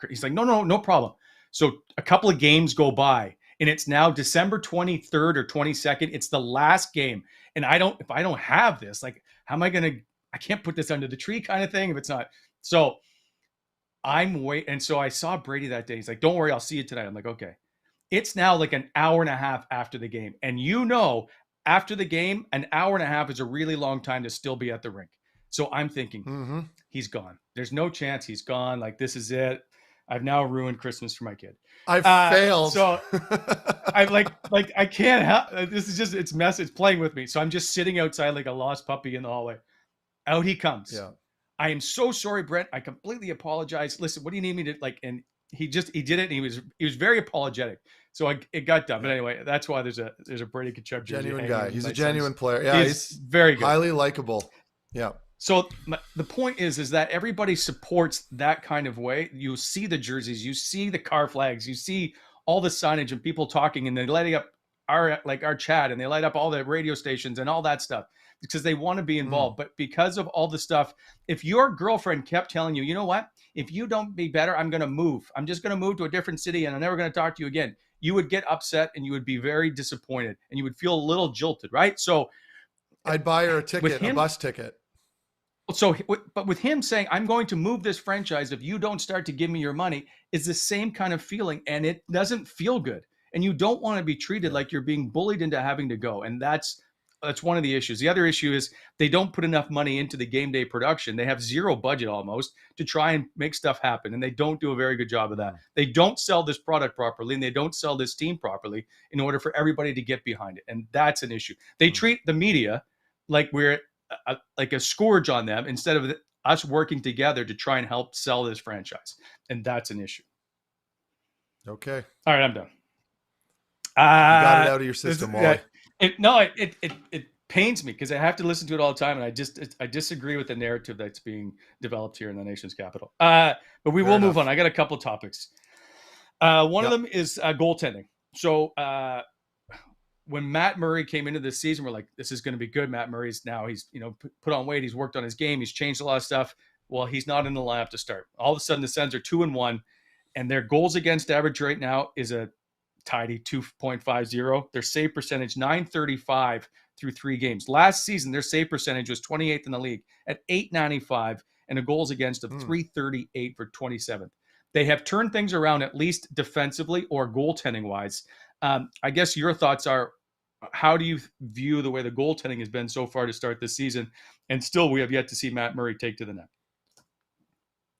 He's like, no problem. So a couple of games go by, and it's now December 23rd or 22nd. It's the last game. And if I don't have this, like, how am I I can't put this under the tree kind of thing if it's not. So I'm waiting. And so I saw Brady that day. He's like, don't worry, I'll see you tonight. I'm like, okay. It's now like an hour and a half after the game. And after the game, an hour and a half is a really long time to still be at the rink. So I'm thinking, he's gone. There's no chance he's gone. Like, this is it. I've now ruined Christmas for my kid. I've failed. So I'm like I can't help. This is just, it's playing with me. So I'm just sitting outside like a lost puppy in the hallway. Out he comes. Yeah. I am so sorry, Brent. I completely apologize. Listen, what do you need me to like? And he did it. And he was very apologetic. So it got done. But anyway, that's why there's a Brady Tkachuk jersey. Genuine guy. He's a genuine player. Yeah. He's very good. Highly likable. Yeah. So the point is that everybody supports that kind of way. You see the jerseys, you see the car flags, you see all the signage and people talking, and they're lighting up our chat, and they light up all the radio stations and all that stuff because they want to be involved. But because of all the stuff, if your girlfriend kept telling you, you know what, if you don't be better, I'm going to move. I'm just going to move to a different city and I'm never going to talk to you again. You would get upset and you would be very disappointed and you would feel a little jilted, right? So I'd buy her a bus ticket. So, but with him saying, I'm going to move this franchise if you don't start to give me your money, is the same kind of feeling. And it doesn't feel good. And you don't want to be treated like you're being bullied into having to go. And that's one of the issues. The other issue is they don't put enough money into the game day production. They have zero budget almost to try and make stuff happen. And they don't do a very good job of that. They don't sell this product properly and they don't sell this team properly in order for everybody to get behind it. And that's an issue. They treat the media like we're like a scourge on them instead of us working together to try and help sell this franchise. And that's an issue. Okay. All right, I'm done. You got it out of your system, Wally. It pains me because I have to listen to it all the time. And I disagree with the narrative that's being developed here in the nation's capital. But we will move on. I got a couple of topics. One of them is goaltending. So, when Matt Murray came into this season, we're like, this is going to be good. Matt Murray's now he's, put on weight. He's worked on his game. He's changed a lot of stuff. Well, he's not in the lineup to start. All of a sudden the Sens are 2-1 and their goals against average right now is a tidy 2.50. Their save percentage, .935 through 3 games. Last season, their save percentage was 28th in the league at .895 and a goals against of .338 for 27th. They have turned things around at least defensively or goaltending wise. I guess your thoughts are, how do you view the way the goaltending has been so far to start this season? And still, we have yet to see Matt Murray take to the net.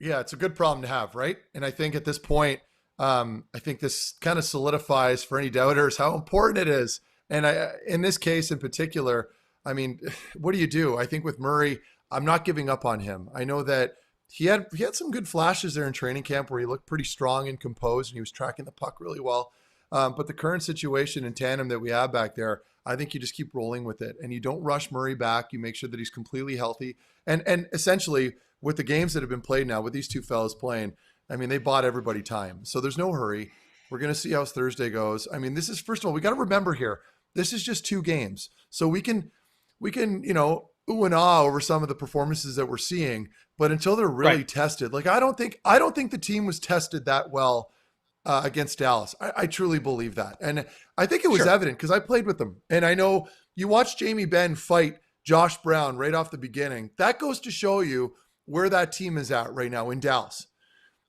Yeah, it's a good problem to have, right? And I think at this point, I think this kind of solidifies for any doubters how important it is. And in this case in particular, I mean, what do? I think with Murray, I'm not giving up on him. I know that he had some good flashes there in training camp where he looked pretty strong and composed and he was tracking the puck really well. But the current situation in tandem that we have back there, I think you just keep rolling with it and you don't rush Murray back. You make sure that he's completely healthy. And essentially with the games that have been played now with these two fellas playing, I mean, they bought everybody time. So there's no hurry. We're going to see how Thursday goes. I mean, this is, first of all, we got to remember here, this is just 2 games. So we can, ooh and ah over some of the performances that we're seeing, but until they're really tested, like, I don't think the team was tested that well against Dallas. I truly believe that. And I think it was evident because I played with them. And I know you watched Jamie Benn fight Josh Brown right off the beginning. That goes to show you where that team is at right now in Dallas.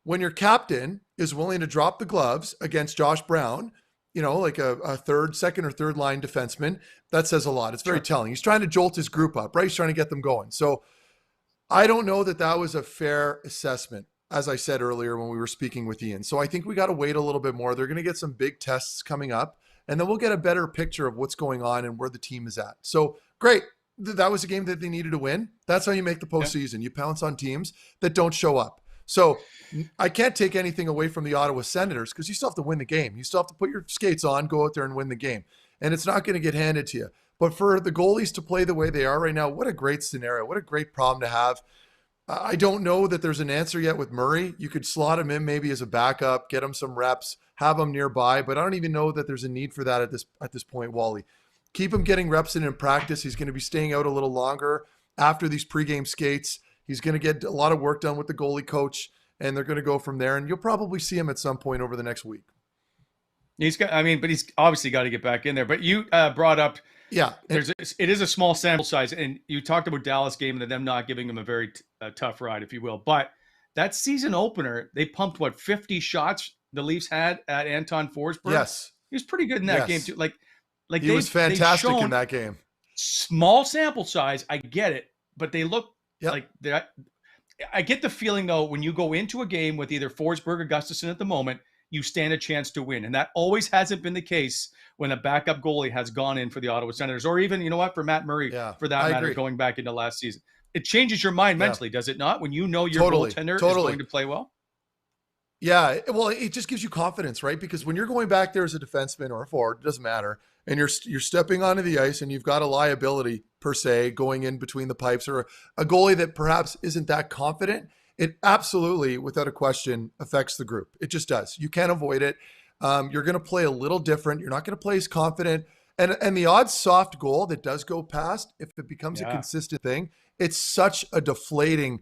when your captain is willing to drop the gloves against Josh Brown, like a second or third line defenseman, that says a lot. It's very telling. He's trying to jolt his group up, right? He's trying to get them going. So I don't know that was a fair assessment, as I said earlier when we were speaking with Ian. So I think we got to wait a little bit more. They're going to get some big tests coming up, and then we'll get a better picture of what's going on and where the team is at. So great. That was a game that they needed to win. That's how you make the postseason. You pounce on teams that don't show up. So I can't take anything away from the Ottawa Senators because you still have to win the game. You still have to put your skates on, go out there and win the game. And it's not going to get handed to you. But for the goalies to play the way they are right now, what a great scenario. What a great problem to have. I don't know that there's an answer yet with Murray. You could slot him in maybe as a backup, get him some reps, have him nearby. But I don't even know that there's a need for that at this point, Wally. Keep him getting reps in practice. He's going to be staying out a little longer after these pregame skates. He's going to get a lot of work done with the goalie coach, and they're going to go from there. And you'll probably see him at some point over the next week. But he's obviously got to get back in there. But you brought up, it is a small sample size, and you talked about Dallas game and them not giving him a very tough ride, if you will. But that season opener, they pumped 50 shots the Leafs had at Anton Forsberg. Yes, he was pretty good in that game too. Like he was fantastic in that game. Small sample size, I get it, but they look like that. I get the feeling though, when you go into a game with either Forsberg or Gustafsson at the moment, you stand a chance to win. And that always hasn't been the case when a backup goalie has gone in for the Ottawa Senators, or even, for Matt Murray, for that matter, going back into last season. It changes your mind mentally, does it not? When you know your goaltender is going to play well? Yeah, well, it just gives you confidence, right? Because when you're going back there as a defenseman or a forward, it doesn't matter, and you're stepping onto the ice and you've got a liability, per se, going in between the pipes, or a goalie that perhaps isn't that confident, it absolutely, without a question, affects the group. It just does. You can't avoid it. You're going to play a little different. You're not going to play as confident. And the odd soft goal that does go past, if it becomes a consistent thing, it's such a deflating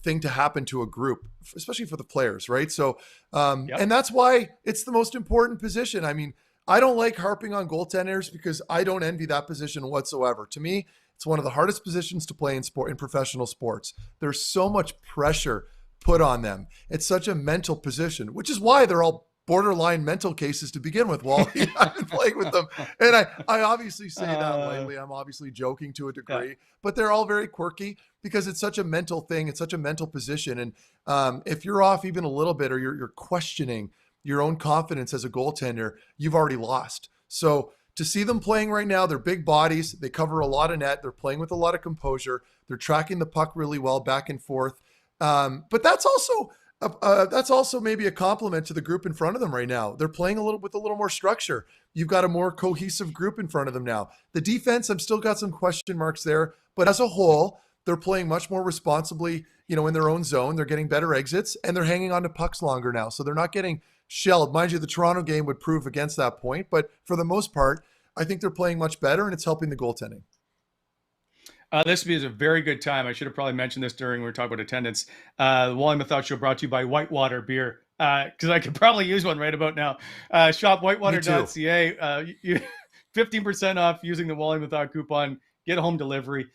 thing to happen to a group, especially for the players, right? So, and that's why it's the most important position. I mean, I don't like harping on goaltenders because I don't envy that position whatsoever. To me, it's one of the hardest positions to play in professional sports. There's so much pressure put on them. It's such a mental position, which is why they're all borderline mental cases to begin with, Wally. I've been playing with them. And I obviously say that lightly. I'm obviously joking to a degree, but they're all very quirky because it's such a mental thing. It's such a mental position. And if you're off even a little bit, or you're questioning your own confidence as a goaltender, you've already lost. So to see them playing right now, they're big bodies. They cover a lot of net. They're playing with a lot of composure. They're tracking the puck really well back and forth. But that's also maybe a compliment to the group in front of them right now. They're playing with a little more structure. You've got a more cohesive group in front of them now. The defense, I've still got some question marks there, but as a whole, they're playing much more responsibly, in their own zone. They're getting better exits, and they're hanging on to pucks longer now. So they're not getting shelled. Mind you, the Toronto game would prove against that point, but for the most part, I think they're playing much better, and it's helping the goaltending. This is a very good time. I should have probably mentioned this during when we were talking about attendance. The Wally Methot Show brought to you by Whitewater Beer, because I could probably use one right about now. Shop whitewater.ca. 15% off using the Wally Methot coupon. Get home delivery,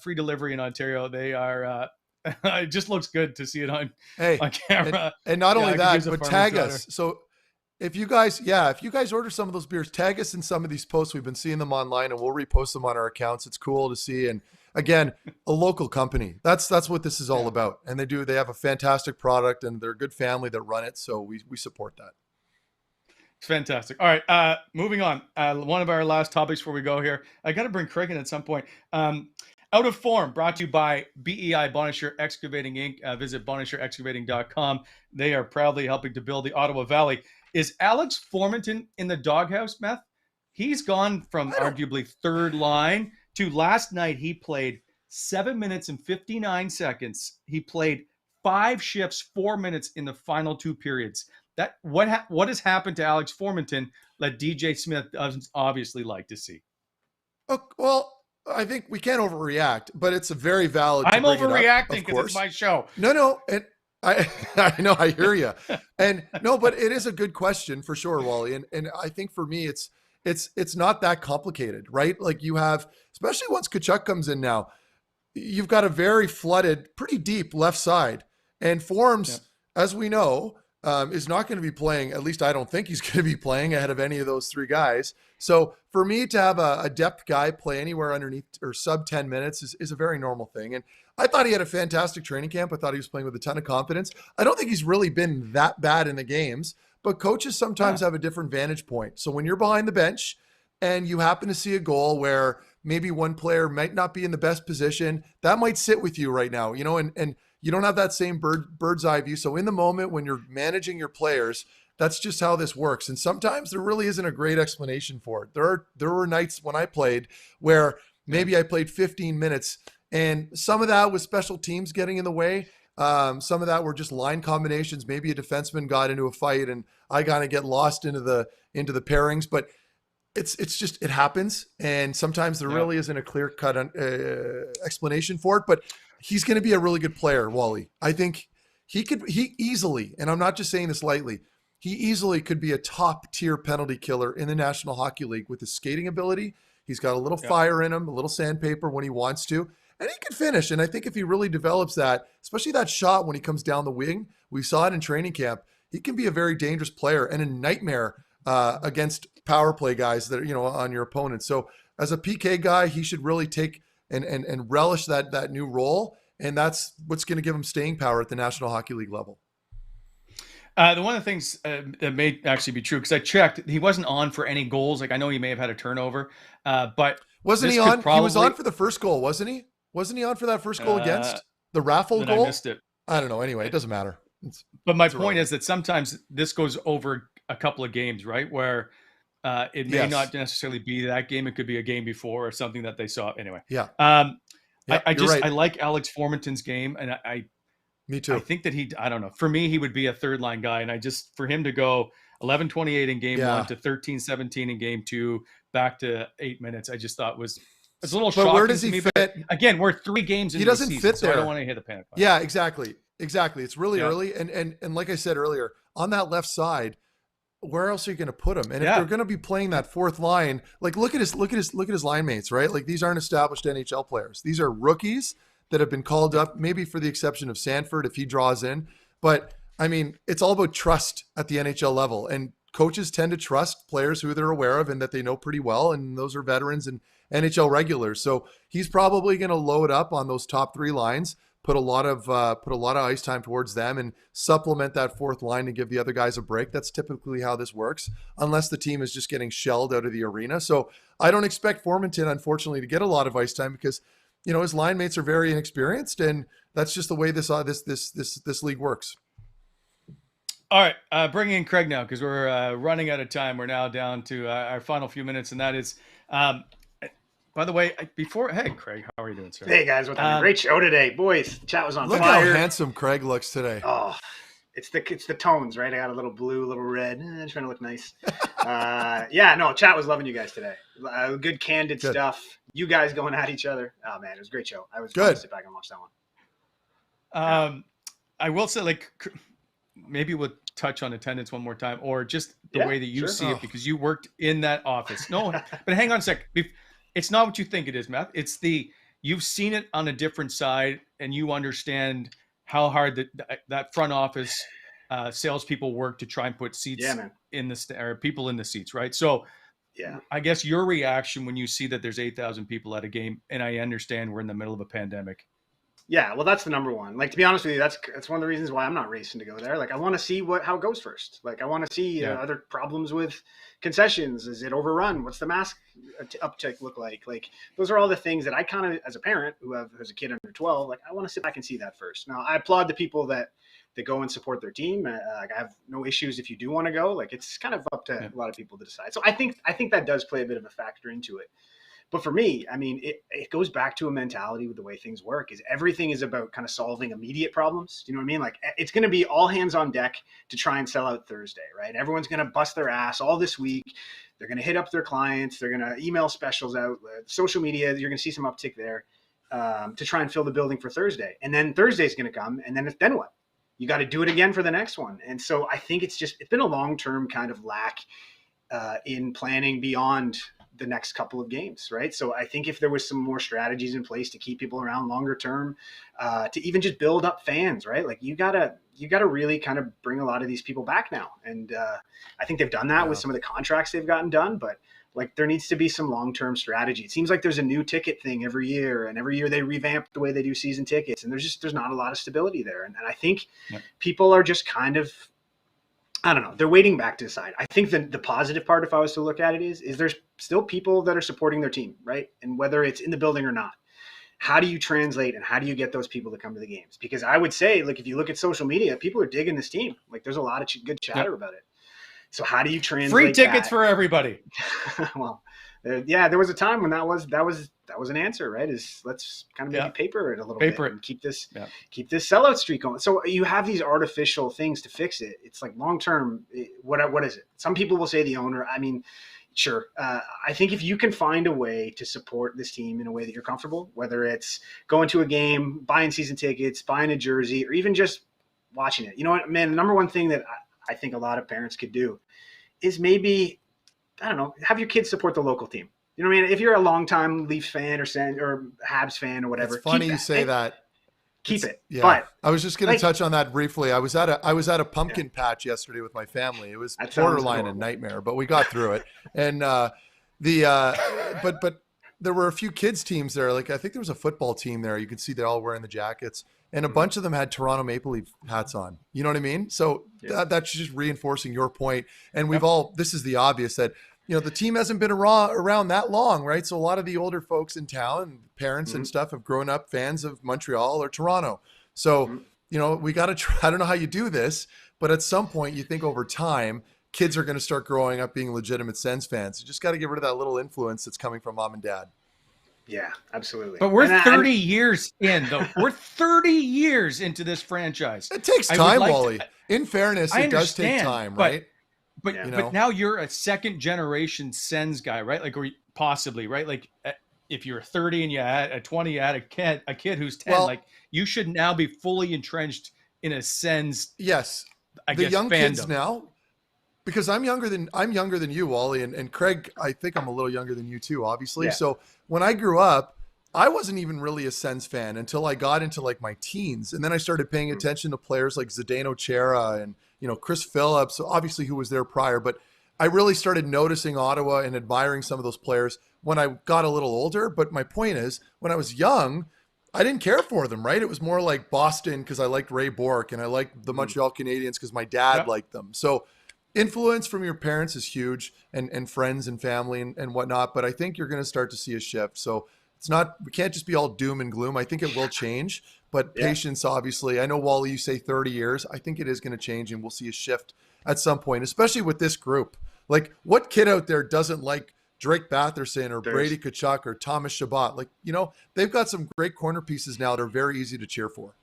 free delivery in Ontario. They are. It just looks good to see it on camera. And not only that, but tag us. So if you guys order some of those beers, tag us in some of these posts. We've been seeing them online, and we'll repost them on our accounts. It's cool to see. And again, a local company. That's what this is all about. And they have a fantastic product, and they're a good family that run it. So we support that. It's fantastic. All right, moving on. One of our last topics before we go here. I got to bring Craig in at some point. Out of Form, brought to you by BEI Bonnechere Excavating Inc. Visit BonnechereExcavating.com. They are proudly helping to build the Ottawa Valley. Is Alex Formenton in the doghouse, Meth? He's gone from arguably third line to last night. He played 7 minutes and 59 seconds. He played 5 shifts, 4 minutes in the final 2 periods. What has happened to Alex Formenton that DJ Smith doesn't obviously like to see? Oh, well, I think we can't overreact, but it's a very valid. I'm overreacting because it's my show. No, and I know, I hear you, and no, but it is a good question for sure, Wally, and I think for me, it's not that complicated, right? Like you have, especially once Tkachuk comes in now, you've got a very flooded, pretty deep left side, and Forms. as we know, is not going to be playing. At least I don't think he's going to be playing ahead of any of those three guys. So for me to have a depth guy play anywhere underneath or sub 10 minutes is a very normal thing. And I thought he had a fantastic training camp. I thought he was playing with a ton of confidence. I don't think he's really been that bad in the games, but coaches sometimes have a different vantage point. So when you're behind the bench and you happen to see a goal where maybe one player might not be in the best position, that might sit with you right now, and you don't have that same bird's eye view. So in the moment when you're managing your players, that's just how this works. And sometimes there really isn't a great explanation for it. There were nights when I played where maybe I played 15 minutes, and some of that was special teams getting in the way. Some of that were just line combinations. Maybe a defenseman got into a fight and I kind of get lost into the pairings, but it's just, it happens. And sometimes there really isn't a clear cut explanation for it, but he's going to be a really good player, Wally. I think he easily, and I'm not just saying this lightly, he easily could be a top tier penalty killer in the National Hockey League with his skating ability. He's got a little fire in him, a little sandpaper when he wants to, and he can finish. And I think if he really develops that, especially that shot when he comes down the wing, we saw it in training camp, he can be a very dangerous player and a nightmare against power play guys that are, on your opponent. So as a PK guy, he should really take and relish that new role. And that's what's going to give him staying power at the National Hockey League level. One of the things that may actually be true, because I checked, he wasn't on for any goals. Like, I know he may have had a turnover, but wasn't he on? He was on for the first goal, wasn't he? Wasn't he on for that first goal against the raffle goal? I missed it. I don't know. Anyway, it doesn't matter. But my point is that sometimes this goes over a couple of games, right? Where it may not necessarily be that game. It could be a game before or something that they saw. Anyway. Yeah. I like Alex Formenton's game, and me too. I think that I don't know. For me, he would be a third line guy. And for him to go 11-28 in game one to 13-17 in game two, back to 8 minutes, I just thought it's a little shocking. But where does he fit? But again, we're 3 games into the season. He doesn't fit there. So I don't want to hit the panic button. Yeah, exactly. It's really early. And like I said earlier, on that left side, where else are you going to put him? And if they're going to be playing that fourth line, like look at his line mates, right? Like these aren't established NHL players. These are rookies that have been called up, maybe for the exception of Sanford if he draws in. But I mean, it's all about trust at the NHL level, and coaches tend to trust players who they're aware of and that they know pretty well, and those are veterans and NHL regulars. So he's probably going to load up on those top 3 lines, put a lot of ice time towards them, and supplement that fourth line to give the other guys a break. That's typically how this works, unless the team is just getting shelled out of the arena. So I don't expect Formenton, unfortunately, to get a lot of ice time because his line mates are very inexperienced, and that's just the way this league works. All right, bring in Craig now because we're running out of time. We're now down to our final few minutes, and that is. By the way, hey, Craig, how are you doing, sir? Hey, guys, what's up? Great show today. Boys, the chat was on fire. Look how handsome Craig looks today. Oh, it's the tones, right? I got a little blue, a little red, trying to look nice. Chat was loving you guys today. Good, candid stuff. You guys going at each other. Oh, man, it was a great show. I was going to sit back and watch that one. I will say, maybe we'll touch on attendance one more time, or just the way that you see it, because you worked in that office. No, but hang on a sec. It's not what you think it is, Meth. It's you've seen it on a different side, and you understand how hard that front office salespeople work to try and put seats in or people in the seats, right? So, I guess your reaction when you see that there's 8,000 people at a game, and I understand we're in the middle of a pandemic. Yeah, well, that's the number one. To be honest with you, that's one of the reasons why I'm not racing to go there. I want to see how it goes first. I want to see other problems with concessions. Is it overrun? What's the mask uptick look like? Those are all the things that I kind of, as a parent who has a kid under 12, I want to sit back and see that first. Now, I applaud the people that go and support their team. I have no issues if you do want to go. It's kind of up to a lot of people to decide. So I think that does play a bit of a factor into it. But for me, I mean, it goes back to a mentality with the way things work. Is everything is about kind of solving immediate problems. Do you know what I mean? It's going to be all hands on deck to try and sell out Thursday, right? Everyone's going to bust their ass all this week. They're going to hit up their clients. They're going to email specials out. Social media, you're going to see some uptick there to try and fill the building for Thursday. And then Thursday's going to come. And then what? You got to do it again for the next one. And so I think it's been a long-term kind of lack in planning beyond the next couple of games, right? So I think if there was some more strategies in place to keep people around longer term, to even just build up fans, right? Like you gotta really kind of bring a lot of these people back now. And I think they've done that with some of the contracts they've gotten done, but like there needs to be some long-term strategy. It seems like there's a new ticket thing every year, and every year they revamp the way they do season tickets, and there's not a lot of stability there. And I think people are just kind of, I don't know, they're waiting back to decide. I think the positive part, if I was to look at it, is there's still people that are supporting their team, right? And whether it's in the building or not, how do you translate and how do you get those people to come to the games? Because I would say, like, if you look at social media, people are digging this team. Like, there's a lot of good chatter about it. So how do you translate free tickets for everybody? Well, there was a time when that was an answer, right? Is let's kind of maybe paper it a little bit and keep this sellout streak going. So you have these artificial things to fix it. It's like long term. What is it? Some people will say the owner. I mean, sure. I think if you can find a way to support this team in a way that you're comfortable, whether it's going to a game, buying season tickets, buying a jersey, or even just watching it. You know what, man? The number one thing that I think a lot of parents could do is maybe, I don't know, have your kids support the local team. You know what I mean? If you're a longtime Leafs fan or Habs fan or whatever, it's funny you say that. Keep it. Yeah. But I was just going to touch on that briefly. I was at a pumpkin patch yesterday with my family. It was borderline a nightmare, but we got through it. And but there were a few kids teams there. Like I think there was a football team there. You could see they're all wearing the jackets. And a bunch of them had Toronto Maple Leaf hats on. You know what I mean? So that's just reinforcing your point. And this is the obvious that, you know, the team hasn't been around that long, right? So a lot of the older folks in town, parents and stuff, have grown up fans of Montreal or Toronto. So, you know, we got to try. I don't know how you do this, but at some point you think over time, kids are going to start growing up being legitimate Sens fans. You just got to get rid of that little influence that's coming from mom and dad. Yeah, absolutely. But we're 30 years in, though. We're 30 years into this franchise. It takes time, Wally. In fairness, it does take time, right? But now you're a second generation Sens guy, right? Like, or possibly, right? Like, if you're 30 and you had a 20, you had a kid who's 10, like you should now be fully entrenched in a Sens. Yes, the young kids now. Because I'm younger than you, Wally, and Craig. I think I'm a little younger than you too, obviously. Yeah. So when I grew up, I wasn't even really a Sens fan until I got into like my teens, and then I started paying attention to players like Zdeno Chara and Chris Phillips, obviously who was there prior. But I really started noticing Ottawa and admiring some of those players when I got a little older. But my point is, when I was young, I didn't care for them, right? It was more like Boston because I liked Ray Bourque, and I liked the Montreal Canadiens because my dad liked them. So influence from your parents is huge, and friends and family and whatnot. But I think you're going to start to see a shift. So we can't just be all doom and gloom. I think it will change, but patience, obviously. I know, Wally, you say 30 years. I think it is going to change, and we'll see a shift at some point, especially with this group. Like, what kid out there doesn't like Drake Batherson or Brady Tkachuk or Thomas Chabot? Like, they've got some great corner pieces now that are very easy to cheer for.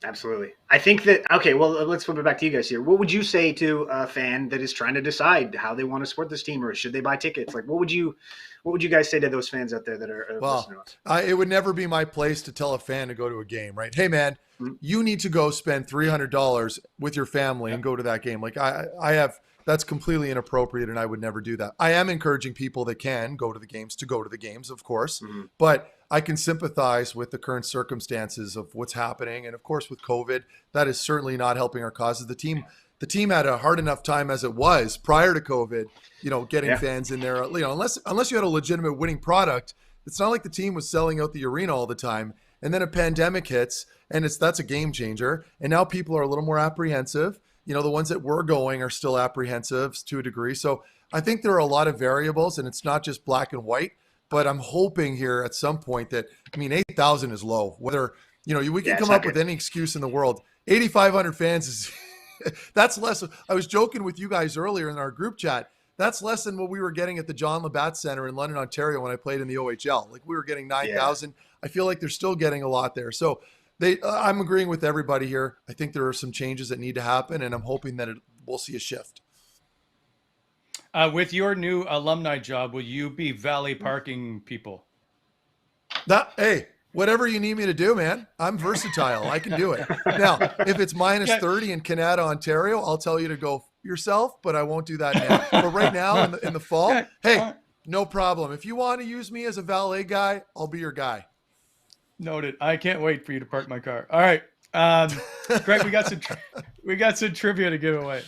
Absolutely. I think that, okay, well, let's flip it back to you guys here. What would you say to a fan that is trying to decide how they want to support this team, or should they buy tickets? Like, what would you guys say to those fans out there that are listening to us? It would never be my place to tell a fan to go to a game, right? Hey, man, you need to go spend $300 with your family and go to that game. Like, that's completely inappropriate, and I would never do that. I am encouraging people that can go to the games, of course, but I can sympathize with the current circumstances of what's happening. And of course, with COVID, that is certainly not helping our causes. The team had a hard enough time as it was prior to COVID, getting fans in there, unless you had a legitimate winning product. It's not like the team was selling out the arena all the time. And then a pandemic hits, and that's a game changer. And now people are a little more apprehensive. The ones that were going are still apprehensive to a degree. So I think there are a lot of variables, and it's not just black and white. But I'm hoping here at some point that, 8,000 is low. Whether, we can come up with any excuse in the world. 8,500 fans is, that's less. I was joking with you guys earlier in our group chat. That's less than what we were getting at the John Labatt Center in London, Ontario when I played in the OHL. Like, we were getting 9,000. I feel like they're still getting a lot there. So I'm agreeing with everybody here. I think there are some changes that need to happen, and I'm hoping that we'll see a shift. With your new alumni job, will you be valet parking people? Hey, whatever you need me to do, man. I'm versatile. I can do it. Now, if it's minus 30 in Canada, Ontario, I'll tell you to go, yourself, but I won't do that now. But right now in the fall, hey, no problem. If you want to use me as a valet guy, I'll be your guy. Noted. I can't wait for you to park my car. All right. Greg, we got some trivia to give away.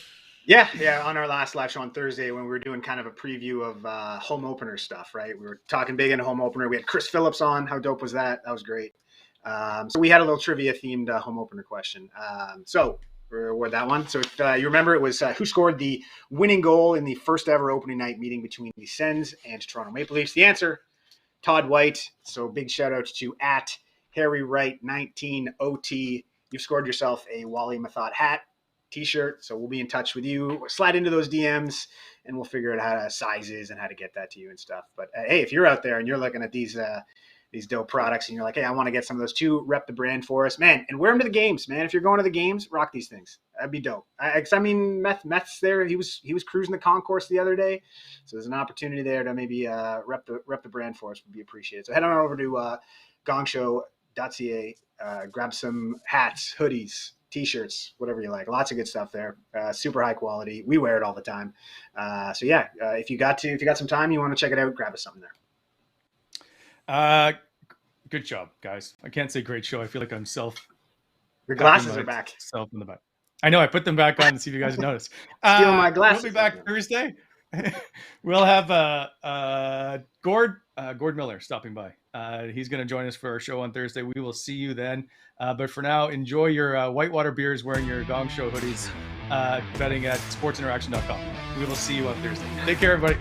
Yeah. On our last live show on Thursday, when we were doing kind of a preview of home opener stuff, right? We were talking big into home opener. We had Chris Phillips on. How dope was that? That was great. So we had a little trivia themed home opener question. So we'll reward that one. So if you remember, it was who scored the winning goal in the first ever opening night meeting between the Sens and Toronto Maple Leafs? The answer, Todd White. So big shout out to Harry Wright 19OT. You've scored yourself a Wally Methot hat, t-shirt. So we'll be in touch with you. Slide into those DMs and we'll figure out how to sizes and how to get that to you and stuff. But hey, if you're out there and you're looking at these dope products and you're like, hey, I want to get some of those too, rep the brand for us, man, and wear them to the games, man. If you're going to the games, rock these things. That'd be dope. I mean, Meth's there. He was cruising the concourse the other day. So there's an opportunity there to maybe rep the brand for us. Would be appreciated. So head on over to gongshow.ca, grab some hats, hoodies, t-shirts, whatever you like. Lots of good stuff there. Super high quality. We wear it all the time. So yeah, if you got some time, you want to check it out, grab us something there. Good job, guys. I can't say great show. I feel like I'm Your glasses are back. Self in the back. I know. I put them back on to see if you guys noticed. Steal my glasses. We'll be back Thursday. We'll have Gord Miller stopping by. He's going to join us for our show on Thursday. We will see you then. But for now, enjoy your Whitewater beers, wearing your Gong Show hoodies, betting at sportsinteraction.com. We will see you on Thursday. Take care, everybody.